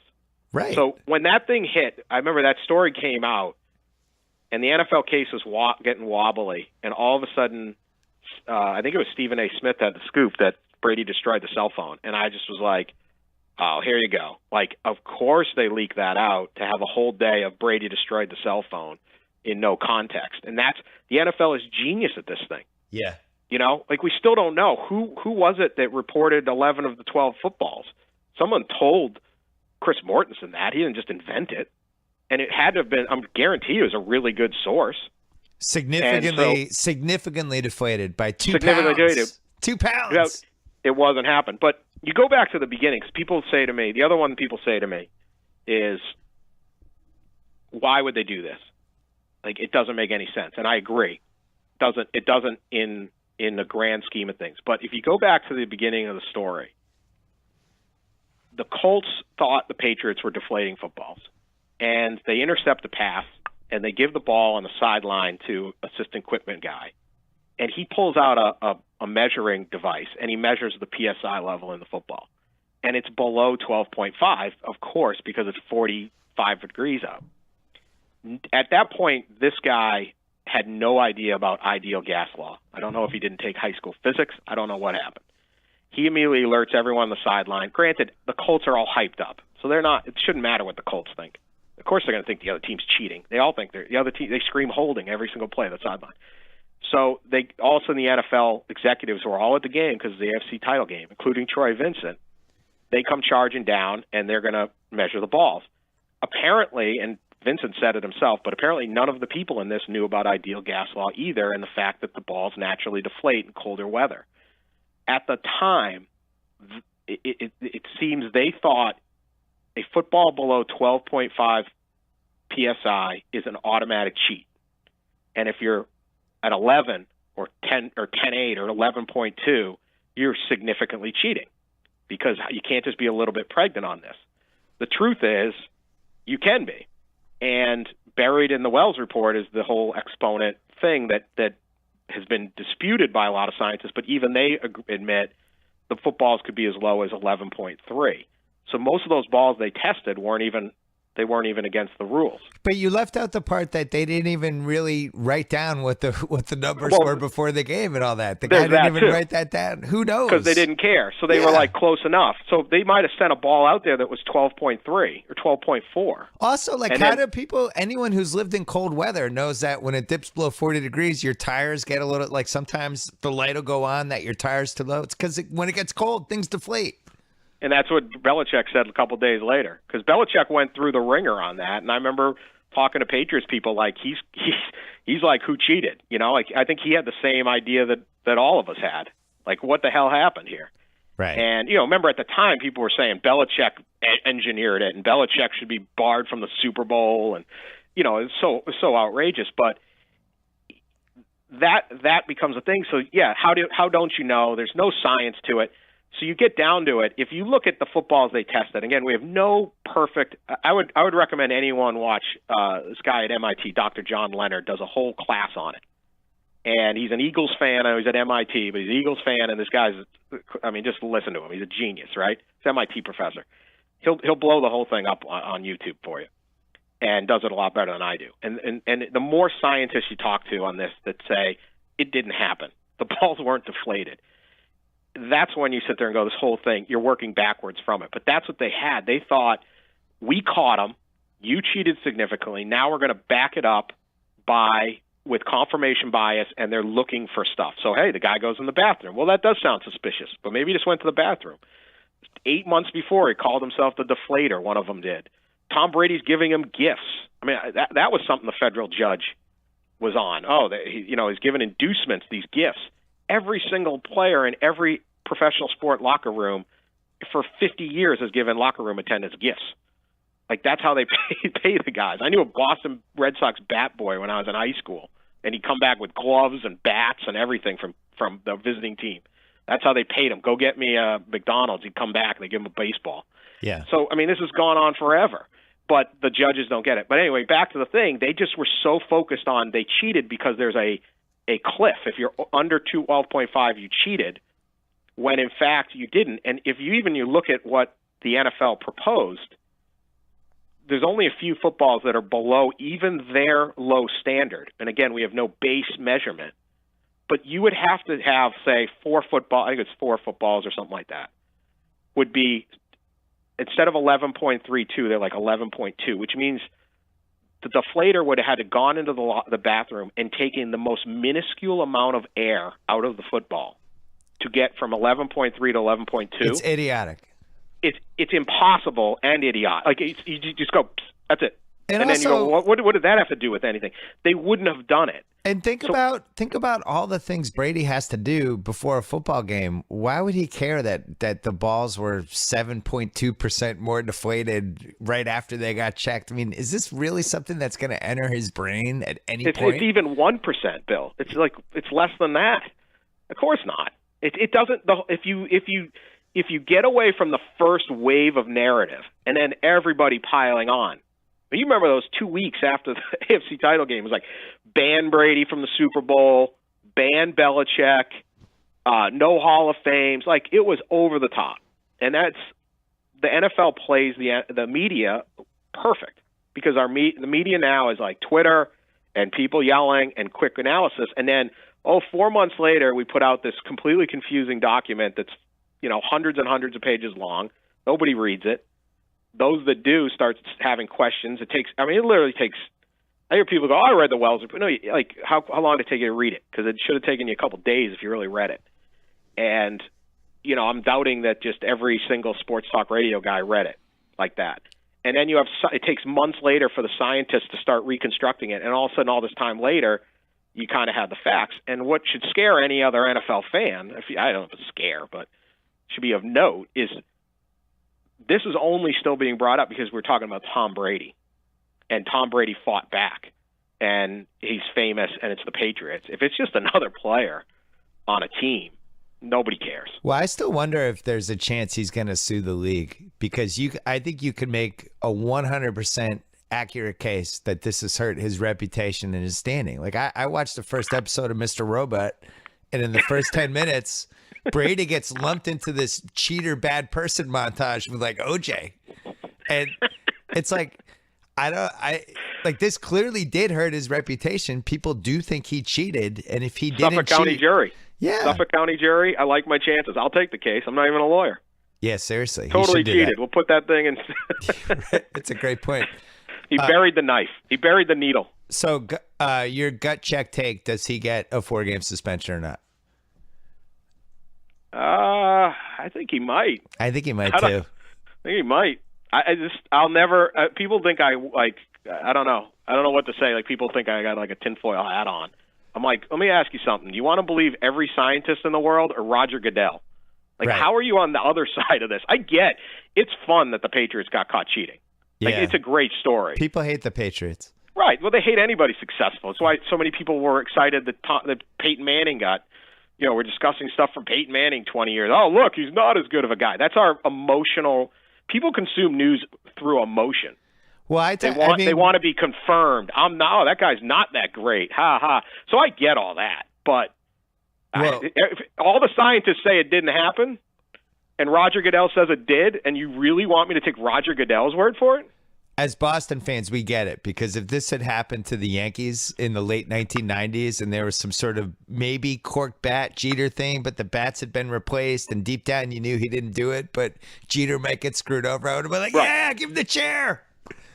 Right. So when that thing hit, I remember that story came out, and the NFL case was getting wobbly, and all of a sudden, I think it was Stephen A. Smith had the scoop that Brady destroyed the cell phone, and I just was like, oh, here you go. Like, of course they leak that out to have a whole day of Brady destroyed the cell phone in no context. And the NFL is genius at this thing. Yeah. We still don't know. Who was it that reported 11 of the 12 footballs? Someone told Chris Mortensen that. He didn't just invent it. And it had to have been, I'm guaranteed it was a really good source. Significantly deflated by 2 pounds. 2 pounds. it wasn't happened. But you go back to the beginning, because people say to me, the other one people say to me is, why would they do this? Like, it doesn't make any sense. And I agree. It doesn't in the grand scheme of things. But if you go back to the beginning of the story, the Colts thought the Patriots were deflating footballs. And they intercept the pass, and they give the ball on the sideline to assistant equipment guy. And he pulls out a measuring device, and he measures the PSI level in the football. And it's below 12.5, of course, because it's 45 degrees out. At that point, this guy had no idea about ideal gas law. I don't know if he didn't take high school physics. I don't know what happened. He immediately alerts everyone on the sideline. Granted, the Colts are all hyped up, so it shouldn't matter what the Colts think. Of course, they're going to think the other team's cheating. They all think the other team. They scream holding every single play on the sideline. So all of a sudden the NFL executives who are all at the game because of the AFC title game, including Troy Vincent, they come charging down and they're going to measure the balls. Apparently, and Vincent said it himself, but apparently none of the people in this knew about ideal gas law either, and the fact that the balls naturally deflate in colder weather. At the time, it seems they thought a football below 12.5 PSI is an automatic cheat. And if you're at 11 or 10 or 10.8 or 11.2, you're significantly cheating because you can't just be a little bit pregnant on this. The truth is you can be. And buried in the Wells report is the whole exponent thing that has been disputed by a lot of scientists, but even they admit the footballs could be as low as 11.3. So most of those balls they tested weren't even against the rules. But you left out the part that they didn't even really write down what the numbers were before the game and all that. The guy didn't even write that down. Who knows? Because they didn't care. So they were like close enough. So they might have sent a ball out there that was 12.3 or 12.4. Also, anyone who's lived in cold weather knows that when it dips below 40 degrees, your tires get a little, like sometimes the light will go on that your tire's too low. It's because when it gets cold, things deflate. And that's what Belichick said a couple days later, because Belichick went through the ringer on that. And I remember talking to Patriots people like he's like, who cheated? You know, like I think he had the same idea that all of us had. Like, what the hell happened here? Right. And remember at the time people were saying Belichick engineered it, and Belichick should be barred from the Super Bowl, and it's so outrageous. But that becomes a thing. So yeah, how don't you know? There's no science to it. So you get down to it. If you look at the footballs they tested, again, we have no perfect. I would recommend anyone watch this guy at MIT, Dr. John Leonard, does a whole class on it. And he's an Eagles fan. I know he's at MIT, but he's an Eagles fan, and this guy's. I mean, just listen to him. He's a genius, right? He's an MIT professor. He'll blow the whole thing up on YouTube for you, and does it a lot better than I do. And the more scientists you talk to on this that say it didn't happen, the balls weren't deflated. That's when you sit there and go, this whole thing, you're working backwards from it. But that's what they had. They thought, we caught them, you cheated significantly, now we're going to back it up with confirmation bias, and they're looking for stuff. So, hey, the guy goes in the bathroom. Well, that does sound suspicious, but maybe he just went to the bathroom. 8 months before, he called himself the deflator, one of them did. Tom Brady's giving him gifts. I mean, that was something the federal judge was on. He's giving inducements, these gifts. Every single player in every professional sport locker room for 50 years has given locker room attendants gifts. Like, that's how they pay the guys. I knew a Boston Red Sox bat boy when I was in high school, and he'd come back with gloves and bats and everything from the visiting team. That's how they paid him. Go get me a McDonald's. He'd come back, and they give him a baseball. Yeah. So, I mean, this has gone on forever, but the judges don't get it. But anyway, back to the thing. They just were so focused on they cheated because there's a cliff. If you're under 12.5, you cheated, when in fact you didn't. And if you look at what the NFL proposed, there's only a few footballs that are below even their low standard. And again, we have no base measurement. But you would have to have, say, 4 footballs, I think it's 4 footballs or something like that, would be, instead of 11.32, they're like 11.2, which means the deflator would have had to gone into the bathroom and taken the most minuscule amount of air out of the football to get from 11.3 to 11.2. It's idiotic. It's impossible and idiotic. Like, you just go, that's it. And then you go, what did that have to do with anything? They wouldn't have done it. And think about all the things Brady has to do before a football game. Why would he care that the balls were 7.2% more deflated right after they got checked? I mean, is this really something that's going to enter his brain at any point? It's even 1%, Bill. It's less than that. Of course not. It doesn't. If you get away from the first wave of narrative and then everybody piling on. You remember those 2 weeks after the AFC title game? It was like ban Brady from the Super Bowl, ban Belichick, no Hall of Fames. Like, it was over the top. And that's the NFL plays the media perfect because the media now is like Twitter and people yelling and quick analysis. And then, 4 months later, we put out this completely confusing document that's, hundreds and hundreds of pages long. Nobody reads it. Those that do start having questions. It literally takes. I hear people go, "Oh, I read the Wells." No, like how long did it take you to read it? Because it should have taken you a couple days if you really read it. And I'm doubting that just every single sports talk radio guy read it like that. And then it takes months later for the scientists to start reconstructing it, and all of a sudden, all this time later, you kind of have the facts. And what should scare any other NFL fan, I don't know if it's scare, but should be of note, is this is only still being brought up because we're talking about Tom Brady. And Tom Brady fought back. And he's famous, and it's the Patriots. If it's just another player on a team, nobody cares. Well, I still wonder if there's a chance he's going to sue the league because I think you could make a 100% accurate case that this has hurt his reputation and his standing. Like, I watched the first episode of Mr. Robot, and in the first 10 minutes, Brady gets lumped into this cheater bad person montage with like OJ. And it's like, this clearly did hurt his reputation. People do think he cheated. And if he didn't Suffolk County jury. Yeah. Suffolk County jury. I like my chances. I'll take the case. I'm not even a lawyer. Yeah, seriously. Totally cheated. We'll put that thing in. It's a great point. He buried the knife. He buried the needle. So your gut check take, does he get a 4-game suspension or not? I think he might. I think he might too. I think he might. I'll never. People think I don't know. I don't know what to say. Like, people think I got like a tinfoil hat on. I'm like, let me ask you something. Do you want to believe every scientist in the world or Roger Goodell? Like, right. How are you on the other side of this? I get it's fun that the Patriots got caught cheating. Like, it's a great story. People hate the Patriots. Right. Well, they hate anybody successful. That's why so many people were excited that Peyton Manning got. We're discussing stuff from Peyton Manning 20 years. Oh, look, he's not as good of a guy. That's our emotional. People consume news through emotion. Well, they want to be confirmed. That guy's not that great. Ha ha. So I get all that, but if all the scientists say it didn't happen, and Roger Goodell says it did, and you really want me to take Roger Goodell's word for it? As Boston fans, we get it, because if this had happened to the Yankees in the late 1990s and there was some sort of maybe cork bat Jeter thing, but the bats had been replaced and deep down you knew he didn't do it, but Jeter might get screwed over, I would have been like, yeah, give him the chair.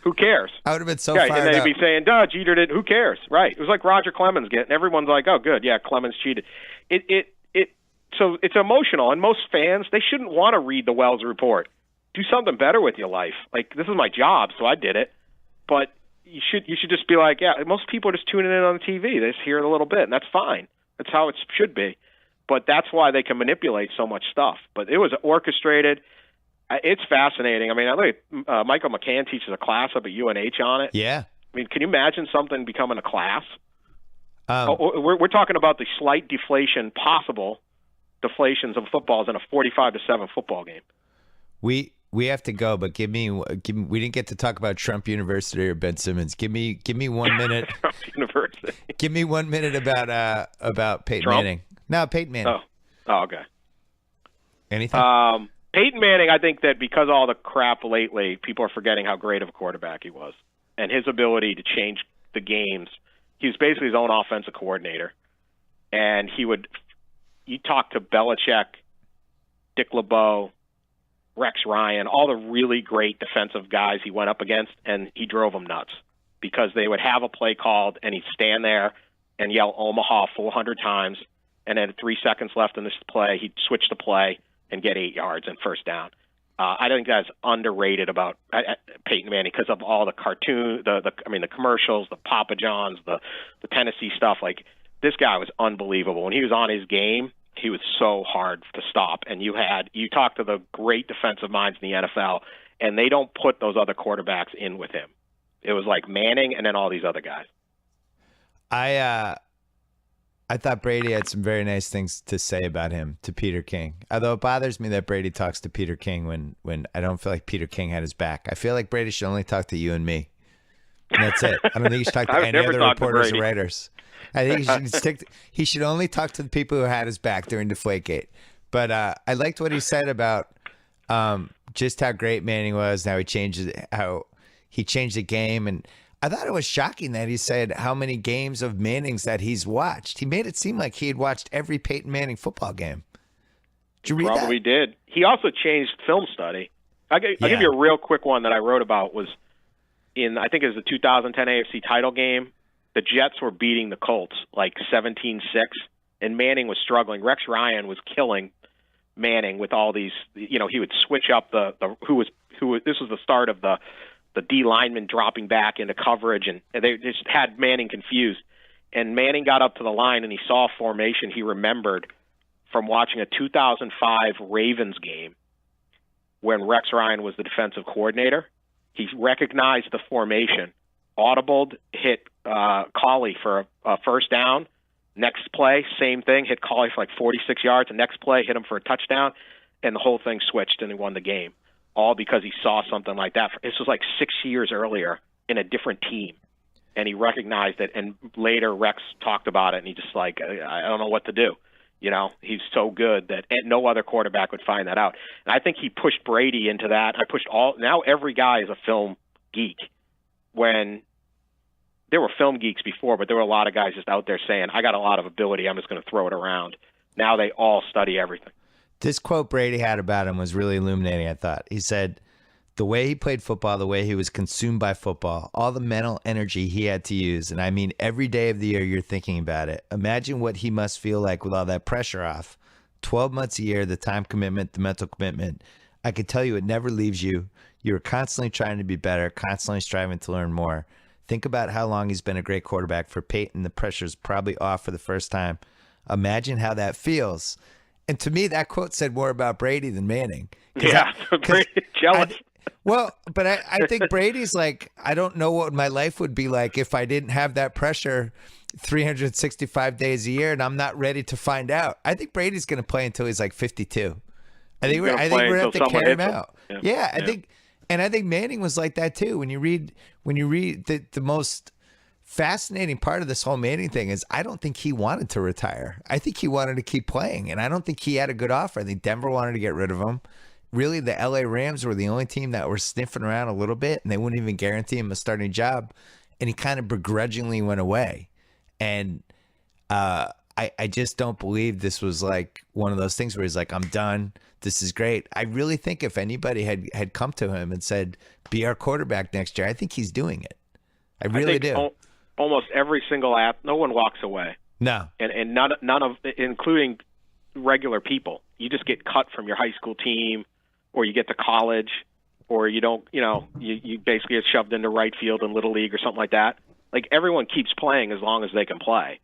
Who cares? I would have been so fired and they'd up. be saying, duh, Jeter did. Who cares? Right. It was like Roger Clemens getting. Everyone's like, oh, good. Yeah, Clemens cheated. So it's emotional, and most fans, they shouldn't want to read the Wells report. Do something better with your life. Like, this is my job, so I did it. But you should just be like, yeah, most people are just tuning in on the TV. They just hear it a little bit, and that's fine. That's how it should be. But that's why they can manipulate so much stuff. But it was orchestrated. It's fascinating. I mean, I look at Michael McCann teaches a class up at UNH on it. Yeah. I mean, can you imagine something becoming a class? We're talking about the slight deflation, possible deflations of footballs in a 45-7 football game. We have to go, but give me. We didn't get to talk about Trump University or Ben Simmons. Give me 1 minute. Trump University. Give me 1 minute about Peyton Trump? Manning. No, Peyton Manning. Oh, okay. Anything? Peyton Manning, I think that because of all the crap lately, people are forgetting how great of a quarterback he was and his ability to change the games. He was basically his own offensive coordinator, and you talk to Belichick, Dick LeBeau, Rex Ryan, all the really great defensive guys he went up against, and he drove them nuts because they would have a play called, and he'd stand there and yell Omaha 400 times, and then 3 seconds left in this play, he'd switch the play and get 8 yards and first down. I think that's underrated about Peyton Manning because of all the the commercials, the Papa John's, the Tennessee stuff. Like, this guy was unbelievable. When he was on his game, he was so hard to stop. And you talk to the great defensive minds in the NFL, and they don't put those other quarterbacks in with him. It was like Manning and then all these other guys. I thought Brady had some very nice things to say about him to Peter King. Although it bothers me that Brady talks to Peter King when I don't feel like Peter King had his back. I feel like Brady should only talk to you and me. And that's it. I don't think he should talk to any other reporters or writers. I think he should only talk to the people who had his back during Deflategate. But I liked what he said about just how great Manning was, and how he changed the game. And I thought it was shocking that he said how many games of Manning's that he's watched. He made it seem like he had watched every Peyton Manning football game. Did you read that? Probably did. He also changed film study. I'll give you a real quick one that I wrote about. Was I think it was the 2010 AFC title game. The Jets were beating the Colts like 17-6, and Manning was struggling. Rex Ryan was killing Manning with all these. He would switch up who was. This was the start of the D lineman dropping back into coverage, and they just had Manning confused. And Manning got up to the line, and he saw a formation he remembered from watching a 2005 Ravens game when Rex Ryan was the defensive coordinator. He recognized the formation, audibled, hit Cauley for a first down. Next play, same thing, hit Cauley for like 46 yards. The next play, hit him for a touchdown, and the whole thing switched, and he won the game. All because he saw something like that. This was like 6 years earlier in a different team, and he recognized it. And later Rex talked about it, and he just like, I don't know what to do. He's so good that no other quarterback would find that out. And I think he pushed Brady into that. Now every guy is a film geek. When there were film geeks before, but there were a lot of guys just out there saying, I got a lot of ability, I'm just going to throw it around. Now they all study everything. This quote Brady had about him was really illuminating, I thought. He said, the way he played football, the way he was consumed by football, all the mental energy he had to use, and I mean every day of the year you're thinking about it. Imagine what he must feel like with all that pressure off. 12 months a year, the time commitment, the mental commitment. I can tell you it never leaves you. You're constantly trying to be better, constantly striving to learn more. Think about how long he's been a great quarterback. For Peyton, the pressure's probably off for the first time. Imagine how that feels. And to me, that quote said more about Brady than Manning. Yeah, jealous. But I think Brady's like, I don't know what my life would be like if I didn't have that pressure 365 days a year, and I'm not ready to find out. I think Brady's going to play until he's like 52. I think we're going to have to carry him out. Yeah, I think Manning was like that too. When you read the most fascinating part of this whole Manning thing is I don't think he wanted to retire. I think he wanted to keep playing, and I don't think he had a good offer. I think Denver wanted to get rid of him. Really, the LA Rams were the only team that were sniffing around a little bit, and they wouldn't even guarantee him a starting job, and he kind of begrudgingly went away. And I just don't believe this was like one of those things where he's like, I'm done. This is great. I really think if anybody had come to him and said, be our quarterback next year, I think he's doing it. I really do. Almost every single no one walks away. No. And none of, including regular people. You just get cut from your high school team, or you get to college, or you don't, you basically get shoved into right field in Little League or something like that. Like, everyone keeps playing as long as they can play.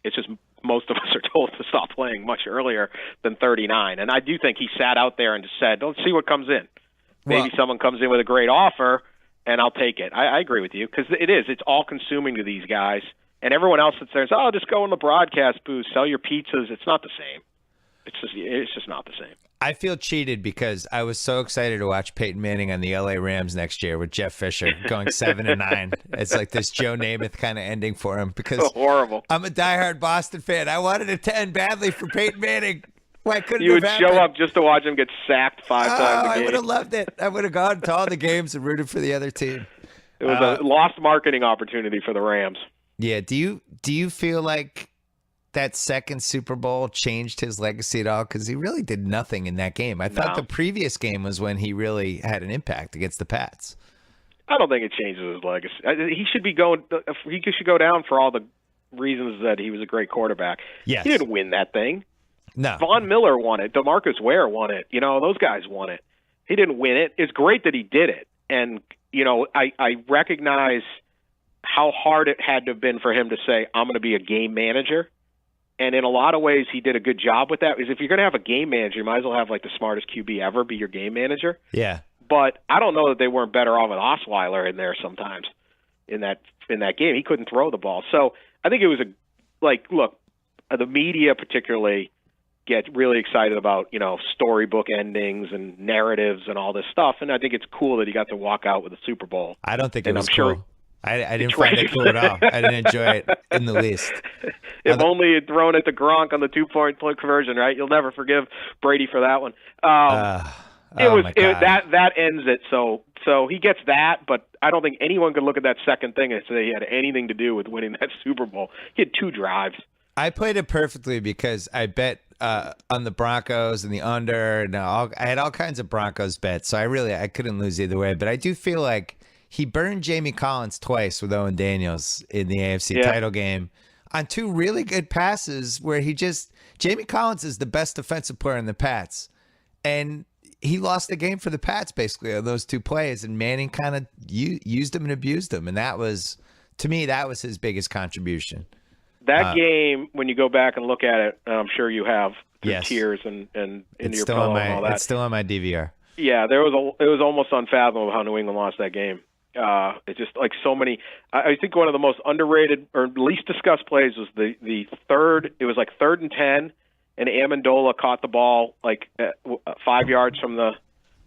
It's just most of us are told to stop playing much earlier than 39. And I do think he sat out there and just said, let's see what comes in. Maybe someone comes in with a great offer, and I'll take it. I agree with you, because it's all-consuming to these guys. And everyone else that says, just go in the broadcast booth, sell your pizzas. It's not the same. It's just not the same. I feel cheated because I was so excited to watch Peyton Manning on the LA Rams next year with Jeff Fisher going 7-9. It's like this Joe Namath kind of ending for him, because horrible. I'm a diehard Boston fan. I wanted it to end badly for Peyton Manning. Why couldn't you have would happened? show up just to watch him get sacked 5 times a game? I would have loved it. I would have gone to all the games and rooted for the other team. It was a lost marketing opportunity for the Rams. Yeah. Do you feel like that second Super Bowl changed his legacy at all? Because he really did nothing in that game. I thought the previous game was when he really had an impact against the Pats. I don't think it changes his legacy. He should go down for all the reasons that he was a great quarterback. Yes. He didn't win that thing. No. Von Miller won it. DeMarcus Ware won it. Those guys won it. He didn't win it. It's great that he did it. And, I recognize how hard it had to have been for him to say, I'm going to be a game manager. And in a lot of ways, he did a good job with that. Because if you're going to have a game manager, you might as well have like the smartest QB ever be your game manager. Yeah. But I don't know that they weren't better off with Osweiler in there sometimes in that game. He couldn't throw the ball. So I think it was the media particularly get really excited about, storybook endings and narratives and all this stuff. And I think it's cool that he got to walk out with a Super Bowl. I don't think it was I'm sure cool. I didn't find it cool at all. I didn't enjoy it in the least. If only he'd thrown it to Gronk on the 2-point conversion, right? You'll never forgive Brady for that one. That ends it. So he gets that, but I don't think anyone could look at that second thing and say he had anything to do with winning that Super Bowl. He had 2 drives. I played it perfectly because I bet on the Broncos and the under, and I had all kinds of Broncos bets, so I couldn't lose either way. But I do feel like he burned Jamie Collins twice with Owen Daniels in the AFC title game on 2 really good passes where Jamie Collins is the best defensive player in the Pats, and he lost the game for the Pats basically on those 2 plays, and Manning kind of used him and abused him, and that was, to me, that was his biggest contribution. That game, when you go back and look at it, and I'm sure you have tears and into your pillow and all that. It's still on my DVR. Yeah, it was almost unfathomable how New England lost that game. It's just like so many. I think one of the most underrated or least discussed plays was the third. It was like 3rd and 10, and Amendola caught the ball like 5 yards from the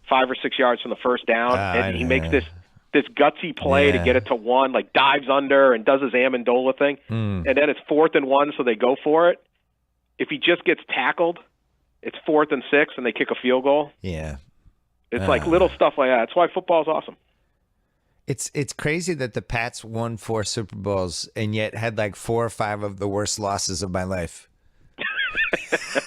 5 or 6 yards from the first down, and he makes this gutsy play to get it to 1, like dives under and does his Amendola thing. And then it's 4th and 1, so they go for it. If he just gets tackled, it's 4th and 6, and they kick a field goal. Yeah. It's like little stuff like that. That's why football is awesome. It's crazy that the Pats won 4 Super Bowls and yet had like 4 or 5 of the worst losses of my life.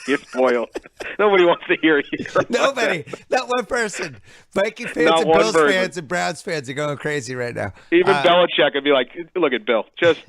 You're spoiled. Nobody wants to hear you. Nobody. Not one person. Viking fans Not and one Bills person. fans and Browns fans are going crazy right now. Even Belichick would be like, look at Bill. Just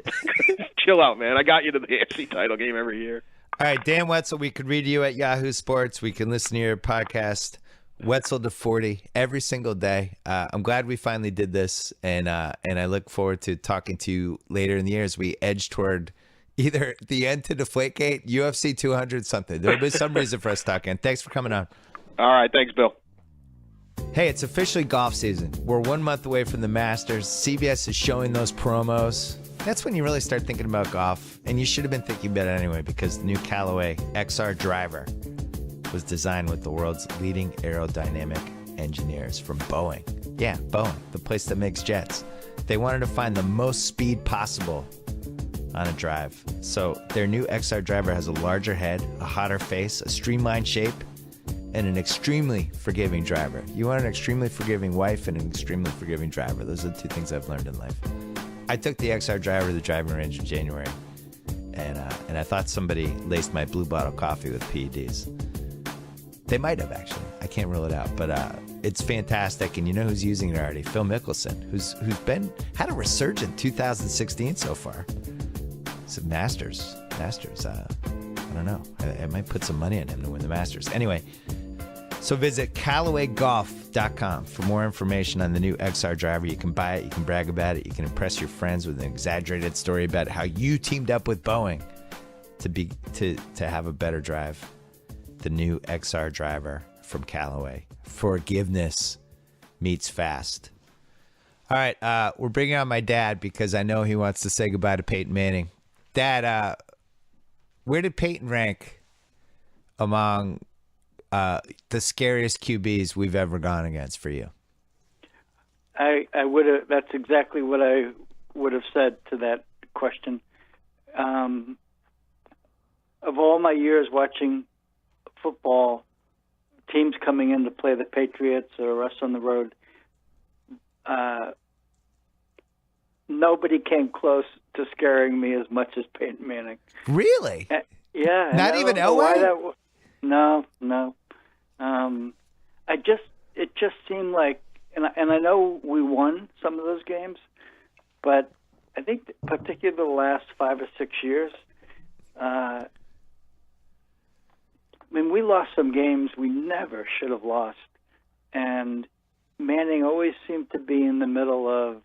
chill out, man. I got you to the AFC title game every year. All right, Dan Wetzel, we could read you at Yahoo Sports. We can listen to your podcast, Wetzel to 40, every single day. I'm glad we finally did this, and I look forward to talking to you later in the year as we edge toward either the end to Deflategate, UFC 200, something. There'll be some reason for us talking. Thanks for coming on. All right. Thanks, Bill. Hey, it's officially golf season. We're 1 month away from the Masters. CBS is showing those promos. That's when you really start thinking about golf. And you should have been thinking about it anyway, because the new Callaway XR driver was designed with the world's leading aerodynamic engineers from Boeing. Yeah, Boeing, the place that makes jets. They wanted to find the most speed possible on a drive. So their new XR driver has a larger head, a hotter face, a streamlined shape, and an extremely forgiving driver. You want an extremely forgiving wife and an extremely forgiving driver. Those are the 2 things I've learned in life. I took the XR driver to the driving range in January, and I thought somebody laced my Blue Bottle coffee with PEDs. They might have, actually. I can't rule it out, but it's fantastic. And you know who's using it already? Phil Mickelson, who's had a resurgent 2016 so far. It's Masters. I don't know. I might put some money on him to win the Masters. Anyway, so visit CallawayGolf.com for more information on the new XR driver. You can buy it. You can brag about it. You can impress your friends with an exaggerated story about how you teamed up with Boeing to have a better drive. The new XR driver from Callaway. Forgiveness meets fast. All right, we're bringing on my dad because I know he wants to say goodbye to Peyton Manning. Dad, where did Peyton rank among the scariest QBs we've ever gone against for you? I would have. That's exactly what I would have said to that question. Of all my years watching football, teams coming in to play the Patriots or us on the road, nobody came close to scaring me as much as Peyton Manning. Really? Yeah. Not even Elway? No. It just seemed like, and I know we won some of those games, but I think particularly the last 5 or 6 years, we lost some games we never should have lost. and Manning always seemed to be in the middle of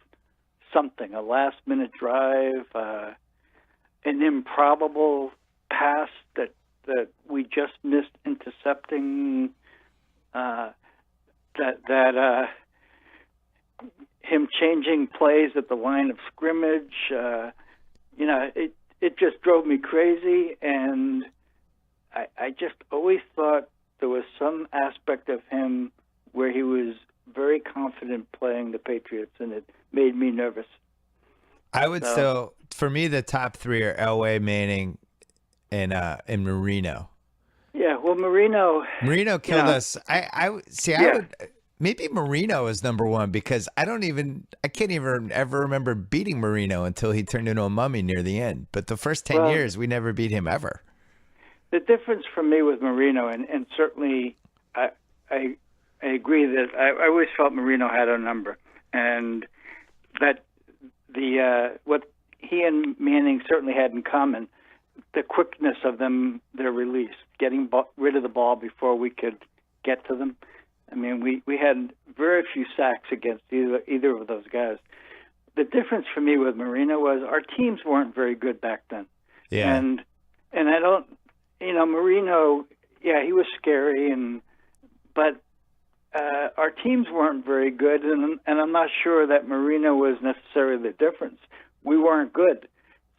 something, a last-minute drive, an improbable pass that we just missed intercepting, him changing plays at the line of scrimmage. It just drove me crazy, and I just always thought there was some aspect of him where he was very confident playing the Patriots, and it made me nervous. I would still, for me, the top three are Elway, Manning, and Marino. Yeah, well, Marino killed us. I would maybe Marino is number one because I can't even ever remember beating Marino until he turned into a mummy near the end. But the first 10 years, we never beat him ever. The difference for me with Marino, and certainly I agree that I always felt Marino had a number, and that what he and Manning certainly had in common, the quickness of their release, getting rid of the ball before we could get to them. I mean, we had very few sacks against either of those guys. The difference for me with Marino was our teams weren't very good back then. Yeah. And I don't, Marino, yeah, he was scary, but our teams weren't very good, and I'm not sure that Marino was necessarily the difference. We weren't good.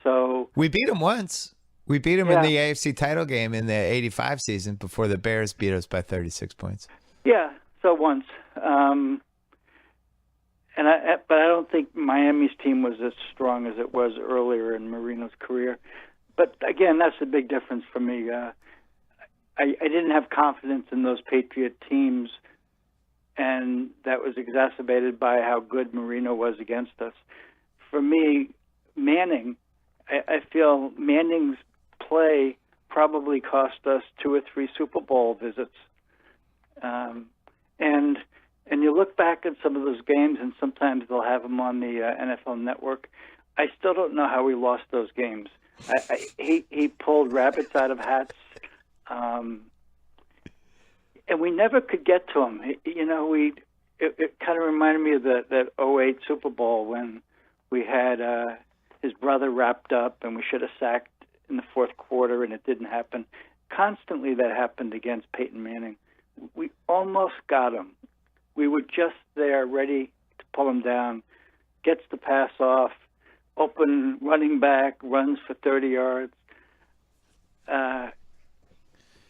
So we beat him once. We beat him in the AFC title game in the 85 season before the Bears beat us by 36 points. Yeah, so once. But I don't think Miami's team was as strong as it was earlier in Marino's career. But again, that's the big difference for me. I didn't have confidence in those Patriot teams, and that was exacerbated by how good Marino was against us. For me, Manning, I feel Manning's play probably cost us 2 or 3 Super Bowl visits. And you look back at some of those games, and sometimes they'll have them on the NFL Network. I still don't know how we lost those games. He pulled rabbits out of hats, and we never could get to him. It kind of reminded me of that 08 Super Bowl when we had his brother wrapped up, and we should have sacked in the fourth quarter, and it didn't happen. Constantly that happened against Peyton Manning. We almost got him. We were just there ready to pull him down, gets the pass off, open running back, runs for 30 yards.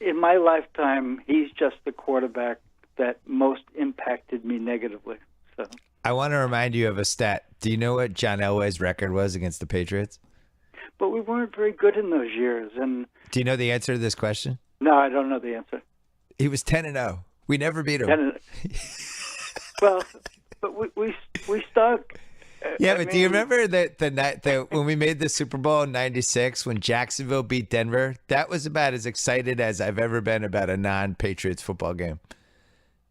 In my lifetime, he's just the quarterback that most impacted me negatively. So I want to remind you of a stat. Do you know what John Elway's record was against the Patriots? But we weren't very good in those years. And do you know the answer to this question? No, I don't know the answer. He was 10-0. We never beat him. Well, but we stuck. Yeah, but do you remember the night when we made the Super Bowl in '96 when Jacksonville beat Denver? That was about as excited as I've ever been about a non-Patriots football game.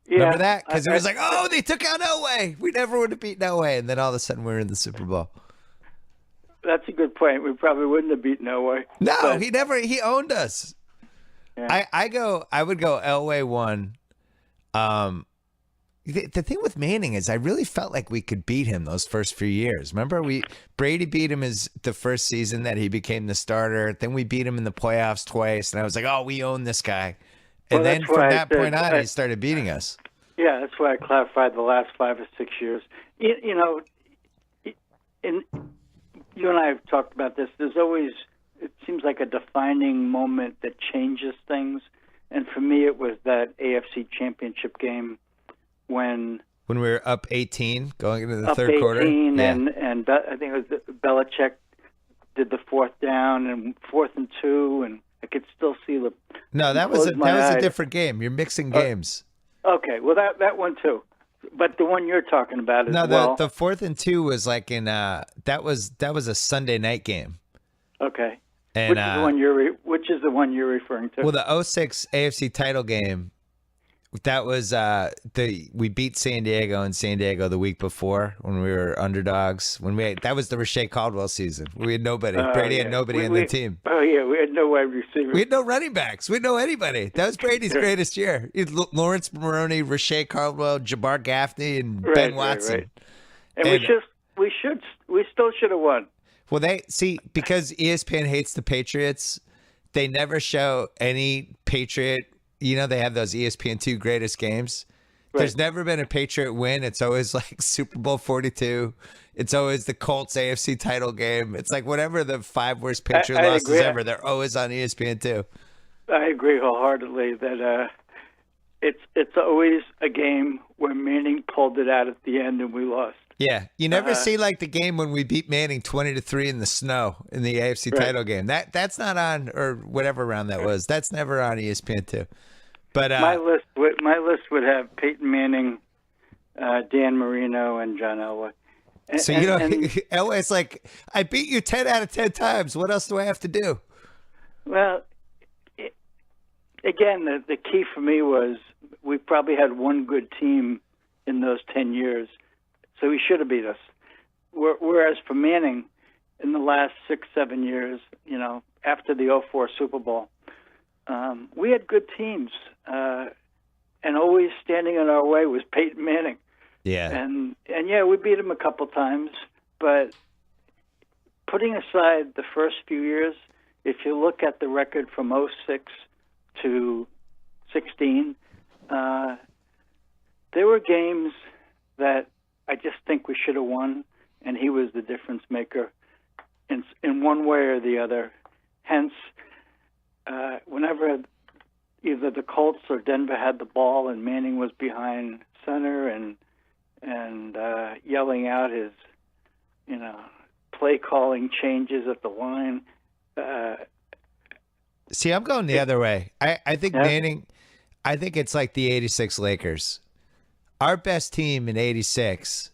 Yeah, remember that? Because it was like, oh, they took out Elway. We never would have beaten Elway, and then all of a sudden we're in the Super Bowl. That's a good point. We probably wouldn't have beaten Elway. No, but he owned us. Yeah. I would go Elway 1. The thing with Manning is I really felt like we could beat him those first few years. Remember, Brady beat him the first season that he became the starter. Then we beat him in the playoffs twice, and I was like, oh, we own this guy. And then from that point on, he started beating us. Yeah, that's why I clarified the last 5 or 6 years. You and I have talked about this. There's always, it seems like a defining moment that changes things. And for me, it was that AFC Championship game when we were up 18 going into the third quarter. And I think it was Belichick did the 4th down and 4th and 2, and I could still see the. No, that was a different game. You're mixing games. Okay, well that one too, but the one you're talking about is the 4th and 2 was like in that was a Sunday night game. Okay, and which is the one you're referring to? Well, the 06 AFC title game That was we beat San Diego in San Diego the week before when we were underdogs. That was the Rashay Caldwell season. We had nobody. Brady had nobody on the team. Oh yeah, we had no wide receivers. We had no running backs. We had no anybody. That was Brady's greatest year. Lawrence Maroney, Rashay Caldwell, Jabbar Gaffney, and Ben Watson. Right. And we still should have won. Well, because ESPN hates the Patriots, they never show any Patriot. You know, they have those ESPN2 greatest games. Right. There's never been a Patriot win. It's always like Super Bowl 42. It's always the Colts AFC title game. It's like whatever the 5 worst Patriot losses ever, they're always on ESPN2. I agree wholeheartedly that it's always a game where Manning pulled it out at the end and we lost. Yeah, you never see like the game when we beat Manning 20-3 in the snow in the AFC title game. That's not on, or whatever round that was. That's never on ESPN2. But my list would have Peyton Manning, Dan Marino, and John Elway. So Elway's like, I beat you 10 out of 10 times. What else do I have to do? Well, again, the key for me was we probably had one good team in those 10 years, so he should have beat us. Whereas for Manning, in the last 6-7 years, after the 2004 Super Bowl, we had good teams, and always standing in our way was Peyton Manning. Yeah. And yeah, we beat him a couple times, but putting aside the first few years, if you look at the record from 2006 to 2016, there were games that I just think we should have won, and he was the difference maker in one way or the other. Hence, whenever either the Colts or Denver had the ball and Manning was behind center and yelling out his, play calling changes at the line. See, I'm going the other way. I think Manning, I think it's like the 86 Lakers. Our best team in 86,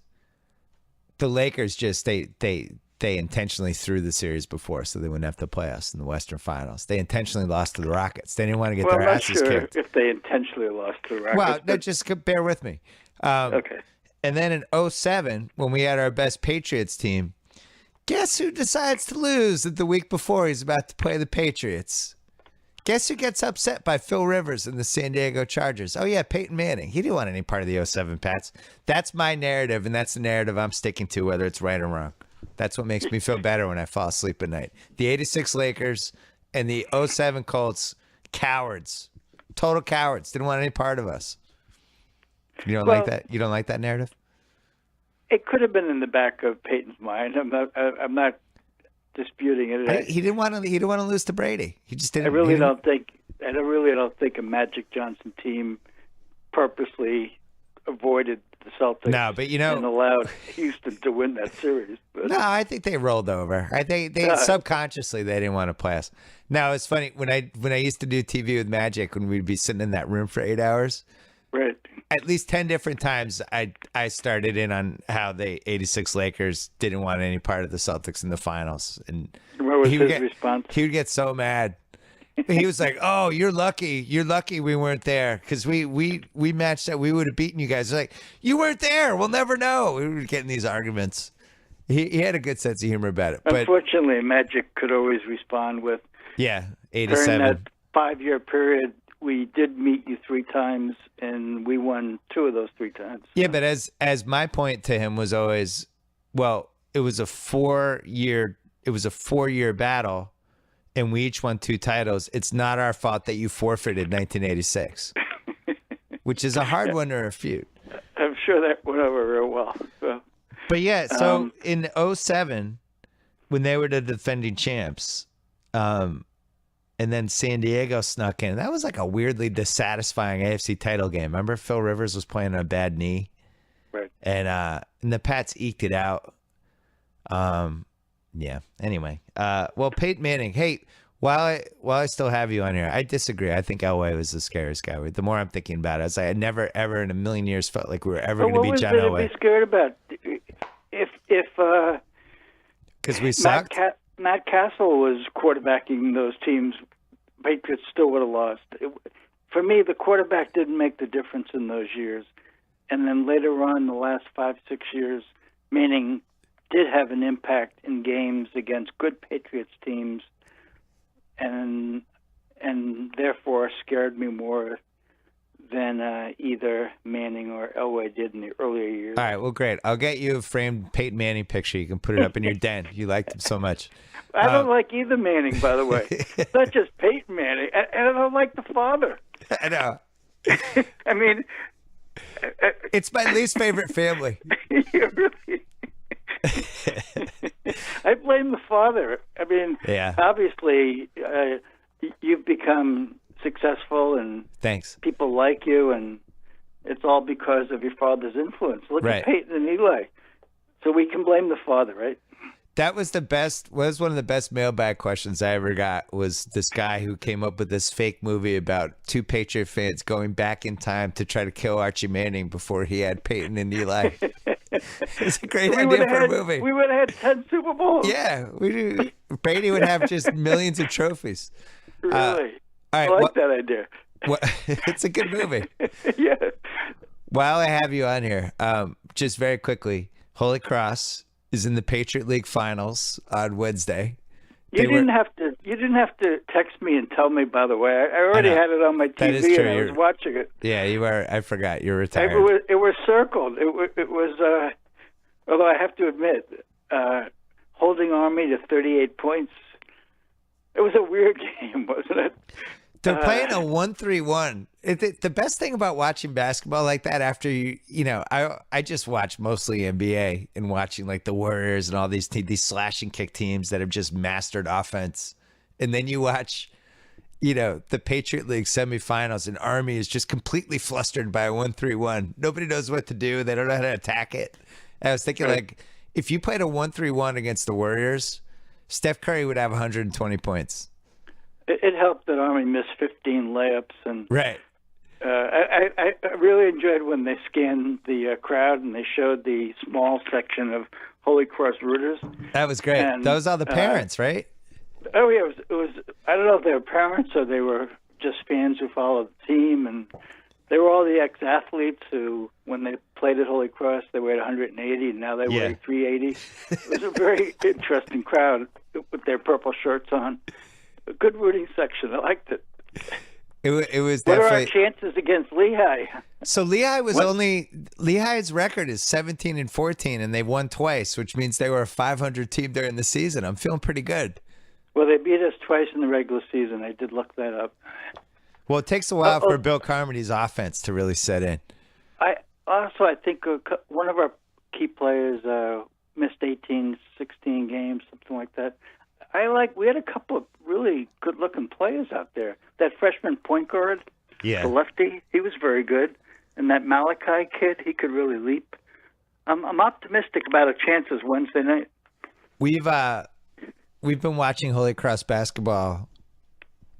the Lakers just, they intentionally threw the series before so they wouldn't have to play us in the Western Finals. They intentionally lost to the Rockets. They didn't want to get their asses kicked. If they intentionally lost to the Rockets. Well, no, just bear with me. Okay. And then in 2007, when we had our best Patriots team, guess who decides to lose the week before he's about to play the Patriots? Guess who gets upset by Phil Rivers and the San Diego Chargers? Oh, yeah, Peyton Manning. He didn't want any part of the 2007 Pats. That's my narrative, and that's the narrative I'm sticking to, whether it's right or wrong. That's what makes me feel better when I fall asleep at night. The 86 Lakers and the 2007 Colts, cowards. Total cowards. Didn't want any part of us. You don't like that? You don't like that narrative? It could have been in the back of Peyton's mind. I'm not disputing it. He didn't want to lose to Brady. He just didn't. I really don't think a Magic Johnson team purposely avoided the Celtics. No, but and allowed Houston to win that series. But. No, I think they rolled over. I think they subconsciously they didn't want to play us. Now it's funny when I used to do TV with Magic, when we'd be sitting in that room for 8 hours. Right. At least 10 different times I started in on how the 86 Lakers didn't want any part of the Celtics in the finals. And what was his response? He would get so mad. He was like, "Oh, you're lucky. You're lucky we weren't there because we matched that. We would have beaten you guys." Like, you weren't there. We'll never know. We were getting these arguments. He had a good sense of humor about it. But unfortunately, Magic could always respond with, 87. During that 5-year period, we did meet you 3 times, and we won 2 of those 3 times. So. Yeah, but as my point to him was always, well, it was a 4-year battle, and we each won 2 titles. It's not our fault that you forfeited 1986, which is a hard one to refute. I'm sure that went over real well. So. But yeah, so in 2007, when they were the defending champs, and then San Diego snuck in. That was like a weirdly dissatisfying AFC title game. Remember Phil Rivers was playing on a bad knee? Right. And the Pats eked it out. Yeah. Anyway. Well, Peyton Manning. Hey, while I still have you on here, I disagree. I think Elway was the scariest guy. The more I'm thinking about it, I was like, I never, ever in a million years felt like we were ever going to beat John Elway. What was there to be scared about? Because we sucked? Matt Castle was quarterbacking those teams, Patriots still would have lost. for me, the quarterback didn't make the difference in those years. And then later on, the last 5-6 years, Manning did have an impact in games against good Patriots teams, and therefore scared me more than either Manning or Elway did in the earlier years. All right, well, great. I'll get you a framed Peyton Manning picture. You can put it up in your den. You liked him so much. I don't like either Manning, by the way. It's not just Peyton Manning. And I don't like the father. I know. I mean... It's my least favorite family. You really... I blame the father. I mean, obviously, you've become successful and thanks. People like you, and it's all because of your father's influence. Look at Peyton and Eli. So we can blame the father, right? That was one of the best mailbag questions I ever got, was this guy who came up with this fake movie about two Patriot fans going back in time to try to kill Archie Manning before he had Peyton and Eli. It's a great idea for a movie. We would have had 10 Super Bowls. Yeah, we do. Brady would have just millions of trophies. Really? All right, I like that idea. It's a good movie. Yeah. While I have you on here, just very quickly, Holy Cross is in the Patriot League Finals on Wednesday. You didn't have to text me and tell me, by the way. I already had it on my TV. That is true. And I was watching it. Yeah, you are. I forgot. You're retired. It was circled. It was although I have to admit, holding Army to 38 points, it was a weird game, wasn't it? They're playing a 1-3-1. The best thing about watching basketball like that, after I just watch mostly NBA and watching like the Warriors and all these slash and kick teams that have just mastered offense, and then you watch, the Patriot League semifinals, and Army is just completely flustered by a 1-3-1. Nobody knows what to do. They don't know how to attack it. And I was thinking, like, if you played a 1-3-1 against the Warriors, Steph Curry would have 120 points. It helped that Army missed 15 layups, and right. I really enjoyed when they scanned the crowd and they showed the small section of Holy Cross rooters. That was great. And, those are the parents, right? Oh yeah, it was. I don't know if they were parents or they were just fans who followed the team, and they were all the ex-athletes who, when they played at Holy Cross, they weighed 180, and now they weigh 380. It was a very interesting crowd with their purple shirts on. A good rooting section. I liked it. It was definitely. What are our chances against Lehigh? So Lehigh's record is 17-14, and they won twice, which means they were a 500 team during the season. I'm feeling pretty good. Well, they beat us twice in the regular season. I did look that up. Well, it takes a while for Bill Carmody's offense to really set in. I think one of our key players missed 18, 16 games, something like that. We had a couple of really good-looking players out there. That freshman point guard, the lefty, he was very good. And that Malachi kid, he could really leap. I'm optimistic about our chances Wednesday night. We've been watching Holy Cross basketball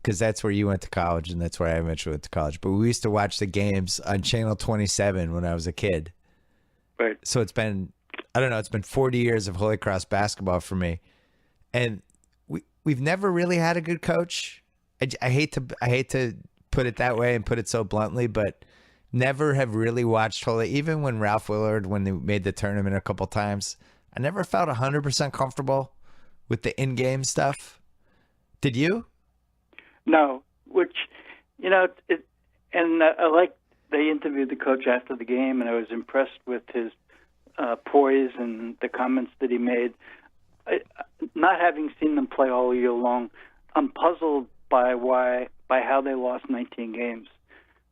because that's where you went to college, and that's where I eventually went to college. But we used to watch the games on Channel 27 when I was a kid. Right. So it's been 40 years of Holy Cross basketball for me. And we've never really had a good coach. I hate to put it that way and put it so bluntly, but never have really watched Holy. Even when Ralph Willard, when they made the tournament a couple times, I never felt 100% comfortable with the in-game stuff. Did you? No, which, I like they interviewed the coach after the game, and I was impressed with his poise and the comments that he made. Not having seen them play all year long, I'm puzzled by how they lost 19 games,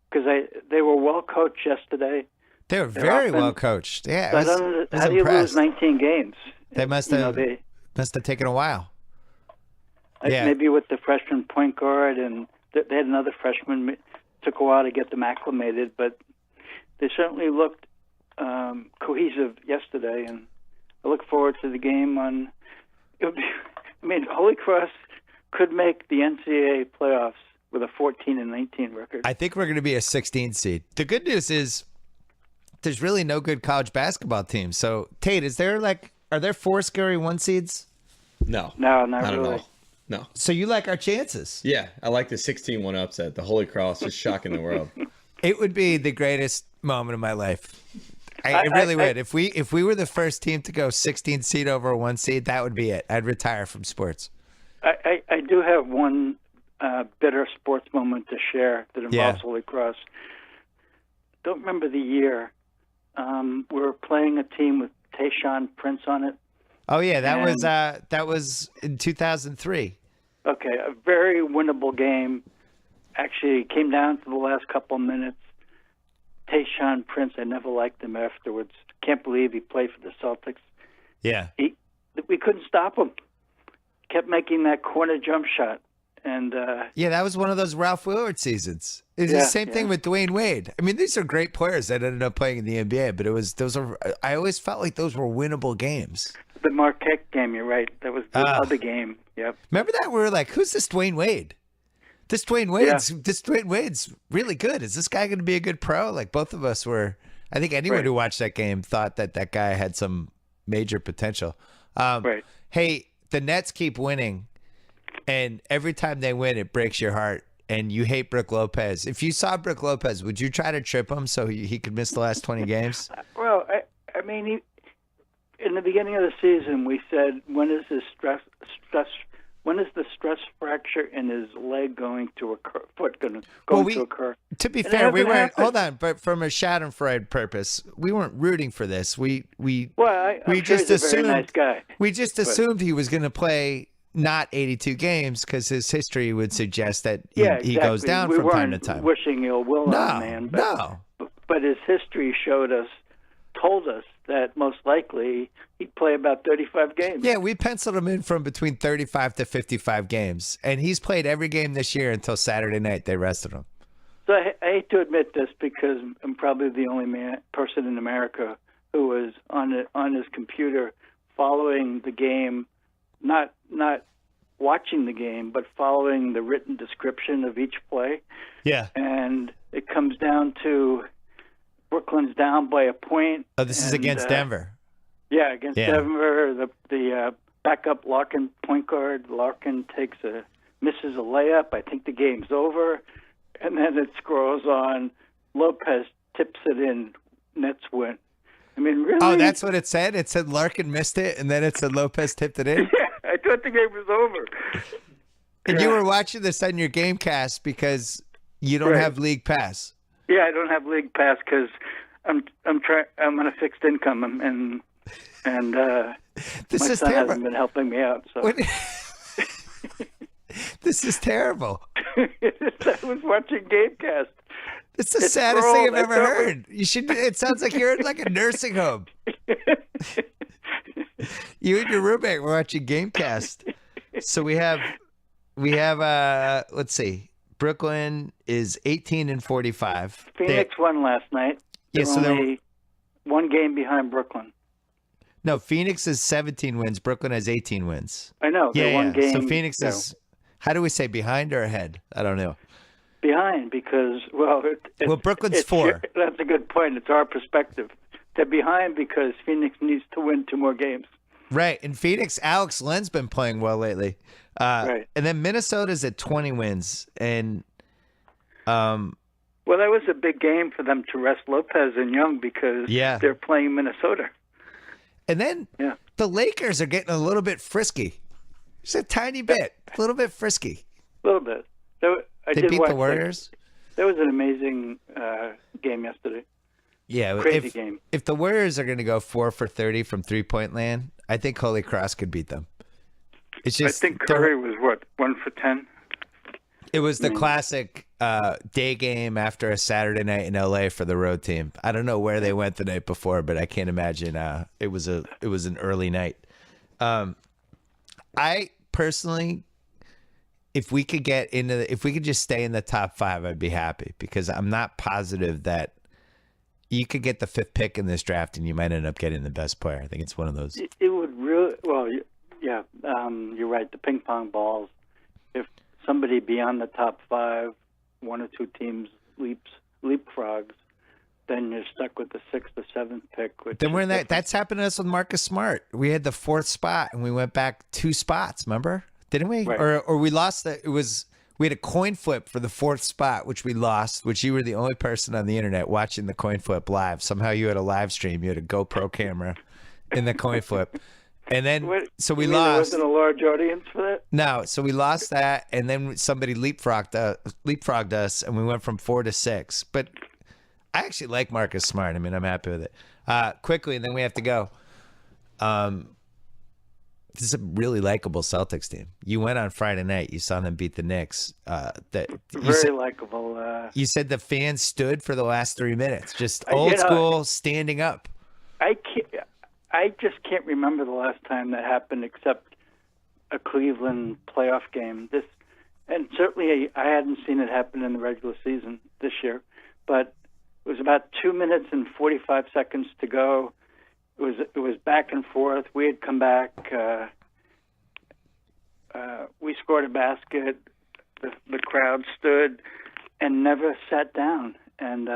because they were well coached yesterday. They were very well coached. Yeah, how do you lose 19 games? They must have taken a while. Maybe with the freshman point guard, and they had another freshman. It took a while to get them acclimated, but they certainly looked cohesive yesterday, and I look forward to the game on. Holy Cross could make the NCAA playoffs with a 14-19 record. I think we're going to be a 16 seed. The good news is there's really no good college basketball teams. So, Tate, are there 4 scary 1 seeds? No, not really. At all. No. So you like our chances? Yeah, I like the 16-1 upset. The Holy Cross is shocking the world. It would be the greatest moment of my life. It really would. If we were the first team to go 16 seed over a 1 seed, that would be it. I'd retire from sports. I do have one bitter sports moment to share that involves Holy Cross. Don't remember the year. We were playing a team with Tayshaun Prince on it. Oh yeah, that was in 2003. Okay, a very winnable game. Actually, it came down to the last couple of minutes. Tayshaun Prince, I never liked him afterwards. Can't believe he played for the Celtics. Yeah. We couldn't stop him. Kept making that corner jump shot. And that was one of those Ralph Willard seasons. It's the same thing with Dwayne Wade. I mean, these are great players that ended up playing in the NBA, but I always felt like those were winnable games. The Marquette game, you're right. That was the other game. Yep. Remember that? We were like, who's this Dwayne Wade? This Dwayne Wade's really good. Is this guy going to be a good pro? Like both of us were. I think anyone who watched that game thought that guy had some major potential. Right. Hey, the Nets keep winning, and every time they win, it breaks your heart. And you hate Brook Lopez. If you saw Brook Lopez, would you try to trip him so he could miss the last 20 games? Well, I mean, in the beginning of the season, we said, when is the stress fracture in his leg going to occur? Foot going to occur? To be fair, we weren't. Hold on, but from a Schadenfreude purpose, we weren't rooting for this. I'm just assumed. A very nice guy. We just assumed he was going to play not 82 games because his history would suggest that he goes down from time to time. Wishing ill will on the man, but his history told us that most likely he'd play about 35 games. Yeah, we penciled him in from between 35 to 55 games, and he's played every game this year until Saturday night. They rested him. So I hate to admit this because I'm probably the only person in America who was on his computer following the game, not watching the game, but following the written description of each play. Yeah. And it comes down to Brooklyn's down by a point. Oh, this is against Denver. Yeah, against Denver. The backup Larkin point guard, Larkin misses a layup. I think the game's over. And then it scrolls on. Lopez tips it in. Nets win. I mean, really? Oh, that's what it said? It said Larkin missed it, and then it said Lopez tipped it in? Yeah, I thought the game was over. And you were watching this on your Gamecast because you don't have League Pass. Yeah, I don't have League Pass because I'm on a fixed income, and this my is son terrible. hasn't been helping me out. So this is terrible. I was watching Gamecast. It's the saddest thing I've ever heard. You should. It sounds like you're in like a nursing home. You and your roommate were watching Gamecast. So we have let's see. Brooklyn is 18-45. Phoenix won last night. They're only one game behind Brooklyn. No, Phoenix is 17 wins. Brooklyn has 18 wins. I know. They're one game. So Phoenix is, how do we say, behind or ahead? I don't know. Behind because, Brooklyn's 4. That's a good point. It's our perspective. They're behind because Phoenix needs to win 2 more games. Right. In Phoenix, Alex Len's been playing well lately. Right. And then Minnesota's at 20 wins. And well, that was a big game for them to rest Lopez and Young because they're playing Minnesota. And then the Lakers are getting a little bit frisky. Just a tiny bit. A little bit frisky. A little bit. They beat the Warriors? That was an amazing game yesterday. Yeah. Crazy game. If the Warriors are going to go 4 for 30 from three-point land, I think Holy Cross could beat them. It's just, I think Curry was, 1 for 10? It was the classic day game after a Saturday night in L.A. for the road team. I don't know where they went the night before, but I can't imagine it was an early night. I personally, if we could just stay in the top 5, I'd be happy because I'm not positive that you could get the 5th pick in this draft and you might end up getting the best player. I think it's one of those. It would really, you're right. The ping pong balls. If somebody beyond the top 5, 1 or 2 teams leapfrogs, then you're stuck with the 6th or 7th pick. Then we're in that. That's happened to us with Marcus Smart. We had the 4th spot and we went back 2 spots. Remember didn't we? Right. Or we lost that. We had a coin flip for the 4th spot, which we lost, which you were the only person on the internet watching the coin flip live. Somehow you had a live stream. You had a GoPro camera in the coin flip. And then, so we lost. There wasn't a large audience for that? No, so we lost that, and then somebody leapfrogged us, and we went from 4 to 6. But I actually like Marcus Smart. I mean, I'm happy with it. Quickly, and then we have to go. This is a really likable Celtics team. You went on Friday night. You saw them beat the Knicks. Very likable. You said the fans stood for the last 3 minutes, just old school standing up. I just can't remember the last time that happened, except a Cleveland playoff game. And certainly I hadn't seen it happen in the regular season this year. But it was about 2 minutes and 45 seconds to go. It was back and forth. We had come back. We scored a basket. The crowd stood and never sat down, and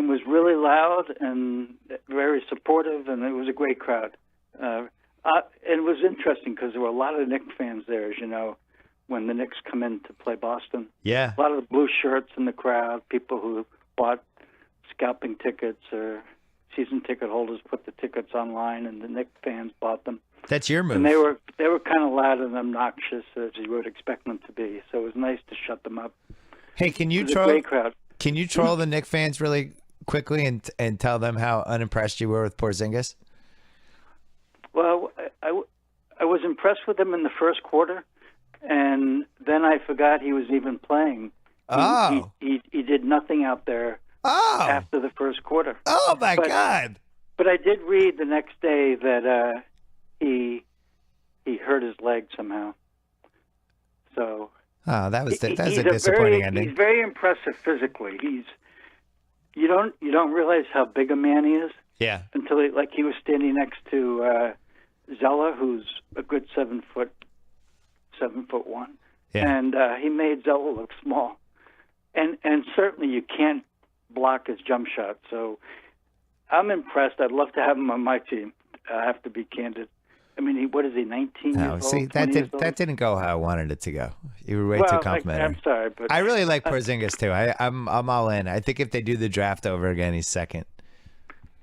was really loud and very supportive. And it was a great crowd. And it was interesting because there were a lot of Knicks fans there, as you know, when the Knicks come in to play Boston. Yeah, a lot of the blue shirts in the crowd. People who bought scalping tickets or season ticket holders put the tickets online, and the Knicks fans bought them. That's your move. And they were kind of loud and obnoxious, as you would expect them to be. So it was nice to shut them up. Hey, can you troll? Great crowd. Can you troll the Knicks fans really quickly and tell them how unimpressed you were with Porzingis? Well, I was impressed with him in the first quarter, and then I forgot he was even playing. He did nothing out there. After the first quarter. Oh my God! But I did read the next day that he hurt his leg somehow. So that's a disappointing ending. He's very impressive physically. You don't realize how big a man he is. Yeah. Until he was standing next to Zella, who's a good 7'1". Yeah. And he made Zella look small. And certainly you can't block his jump shot. So I'm impressed. I'd love to have him on my team. I have to be candid. I mean, what is he, 19 years old? See, that didn't go how I wanted it to go. You were way too complimentary. I'm sorry, but I really like Porzingis too. I'm all in. I think if they do the draft over again, he's second.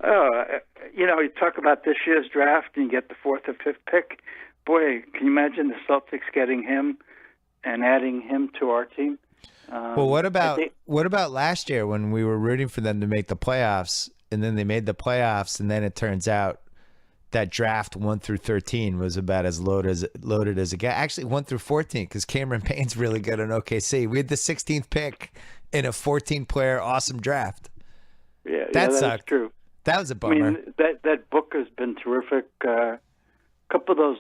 You talk about this year's draft and you get the 4th or 5th pick. Boy, can you imagine the Celtics getting him and adding him to our team? Well, what about last year when we were rooting for them to make the playoffs, and then they made the playoffs, and then it turns out that draft 1 through 13 was about as loaded as it got. Actually, 1 through 14, because Cameron Payne's really good on OKC. We had the 16th pick in a 14-player awesome draft. Yeah, that sucked. That's true. That was a bummer. I mean, that book has been terrific. A couple of those,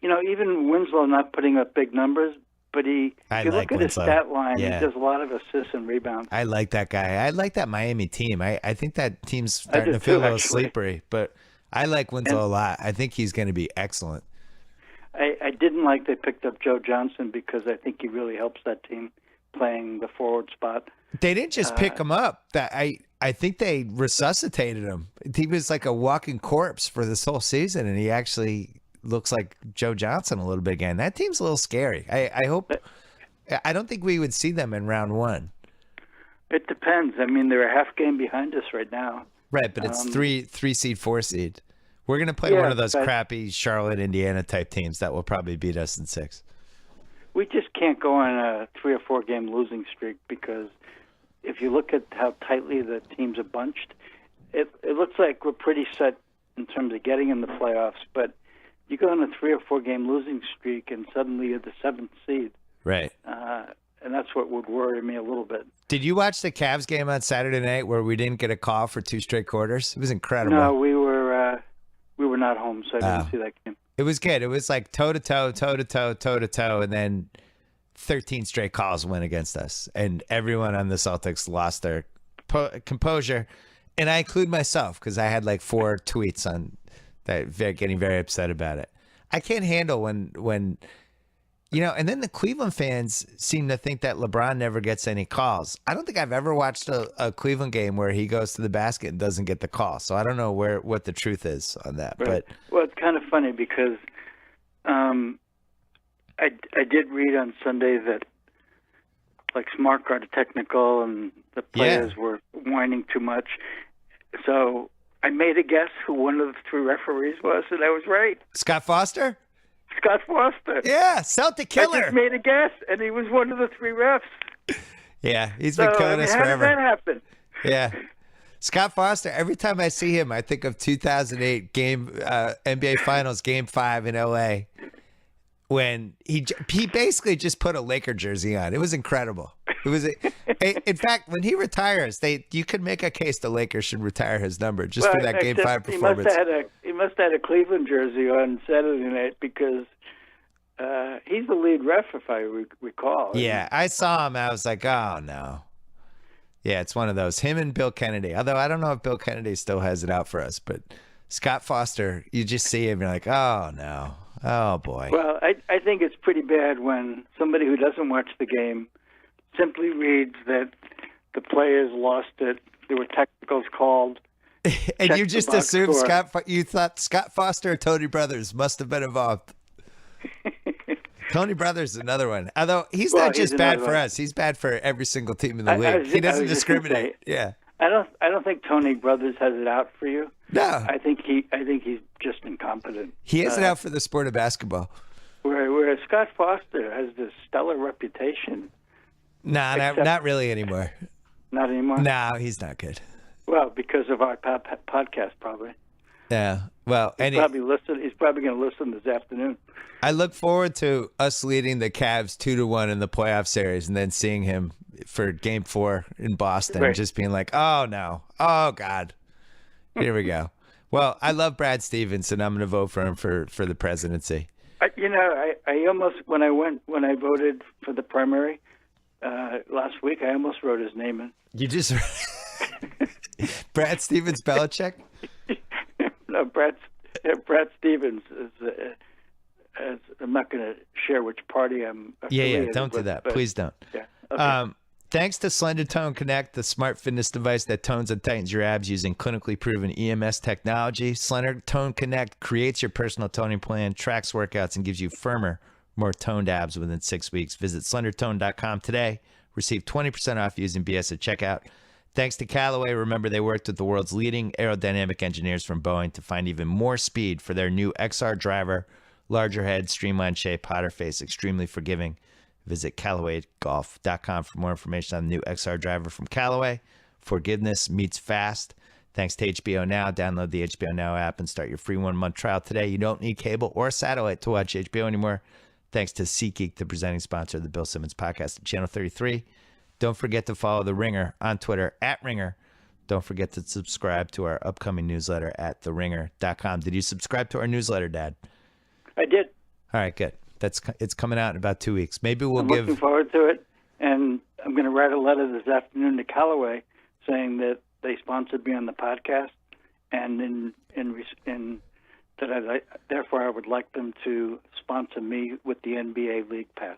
even Winslow not putting up big numbers. But if you look at his stat line, he does a lot of assists and rebounds. I like that guy. I like that Miami team. I think that team's starting to feel a little sleepery, but I like Winslow a lot. I think he's going to be excellent. I didn't like they picked up Joe Johnson because I think he really helps that team playing the forward spot. They didn't just pick him up. I think they resuscitated him. He was like a walking corpse for this whole season, and he actually looks like Joe Johnson a little bit again. That team's a little scary. I don't think we would see them in round 1. It depends. I mean, they're a half game behind us right now. Right, but it's 3 seed, 4 seed. We're going to play one of those crappy Charlotte, Indiana type teams that will probably beat us in 6. We just can't go on a 3 or 4 game losing streak because if you look at how tightly the teams are bunched, it looks like we're pretty set in terms of getting in the playoffs, but you go on a 3 or 4 game losing streak, and suddenly you're the 7th seed. Right. And that's what would worry me a little bit. Did you watch the Cavs game on Saturday night where we didn't get a call for 2 straight quarters? It was incredible. No, we were not home, so I didn't see that game. It was good. It was like toe-to-toe, toe-to-toe, toe-to-toe, and then 13 straight calls went against us. And everyone on the Celtics lost their composure. And I include myself because I had like 4 tweets on that, getting very upset about it. I can't handle when and then the Cleveland fans seem to think that LeBron never gets any calls. I don't think I've ever watched a Cleveland game where he goes to the basket and doesn't get the call. So I don't know what the truth is on that. Right. But well, it's kind of funny because I did read on Sunday that like smart card technical and the players were whining too much. So I made a guess who one of the three referees was, and I was right. Scott Foster? Scott Foster. Yeah, Celtic killer. I just made a guess, and he was one of the three refs. Yeah, he's been killing us forever. How did that happen? Yeah. Scott Foster, every time I see him, I think of 2008 NBA Finals Game 5 in L.A. when he basically just put a Laker jersey on. It was incredible. It was, in fact, when he retires, you could make a case the Lakers should retire his number just for that Game 5 performance. He must have had a Cleveland jersey on Saturday night because he's the lead ref, if I recall. Yeah, I saw him. I was like, oh, no. Yeah, it's one of those. Him and Bill Kennedy. Although I don't know if Bill Kennedy still has it out for us, but Scott Foster, you just see him, you're like, oh, no. Oh, boy. Well, I think it's pretty bad when somebody who doesn't watch the game simply reads that the players lost it, there were technicals called. And you just assumed you thought Scott Foster or Tony Brothers must have been involved. Tony Brothers is another one. Although he's not just bad for us, he's bad for every single team in the league. He doesn't discriminate. Yeah. I don't think Tony Brothers has it out for you. No. I think he's just incompetent. He has it out for the sport of basketball. Whereas Scott Foster has this stellar reputation. Nah, not really anymore. Not anymore? No, he's not good. Well, because of our podcast, probably. Yeah. Well, he's probably going to listen this afternoon. I look forward to us leading the Cavs 2-1 in the playoff series, and then seeing him for Game 4 in Boston, and just being like, "Oh no, oh God, here we go." Well, I love Brad Stevens, and I'm going to vote for him for the presidency. I almost when I voted for the primary last week, I almost wrote his name in. You just Brad Stevens Belichick? No, Brad Stevens is. I'm not going to share which party I'm affiliated with. Don't do that. Please don't. Yeah. Okay. Thanks to Slender Tone Connect, the smart fitness device that tones and tightens your abs using clinically proven EMS technology. Slender Tone Connect creates your personal toning plan, tracks workouts, and gives you firmer, more toned abs within 6 weeks. Visit slendertone.com today. Receive 20% off using BS at checkout. Thanks to Callaway. Remember, they worked with the world's leading aerodynamic engineers from Boeing to find even more speed for their new XR driver. Larger head, streamlined shape, hotter face, extremely forgiving. Visit CallawayGolf.com for more information on the new XR driver from Callaway. Forgiveness meets fast. Thanks to HBO Now. Download the HBO Now app and start your free 1-month trial today. You don't need cable or satellite to watch HBO anymore. Thanks to SeatGeek, the presenting sponsor of the Bill Simmons podcast at Channel 33. Don't forget to follow The Ringer on Twitter @Ringer. Don't forget to subscribe to our upcoming newsletter at theringer.com. Did you subscribe to our newsletter, Dad? I did. All right, good. It's coming out in about 2 weeks. Maybe I'm looking forward to it, and I'm going to write a letter this afternoon to Callaway saying that they sponsored me on the podcast, and therefore I would like them to sponsor me with the NBA League Pass.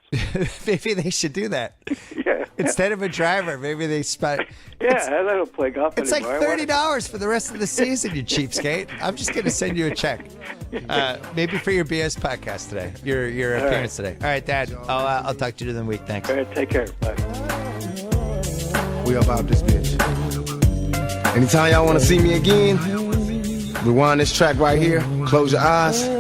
Maybe they should do that. Yeah. Instead of a driver, maybe they I don't play golf It's anymore. like $30 for the rest of the season, you cheapskate. I'm just going to send you a check. Maybe for your BS podcast today, your appearance today. All right, Dad. I'll talk to you in the week. Thanks. All right, take care. Bye. We about this bitch. Anytime y'all want to see me again, rewind this track right here. Close your eyes.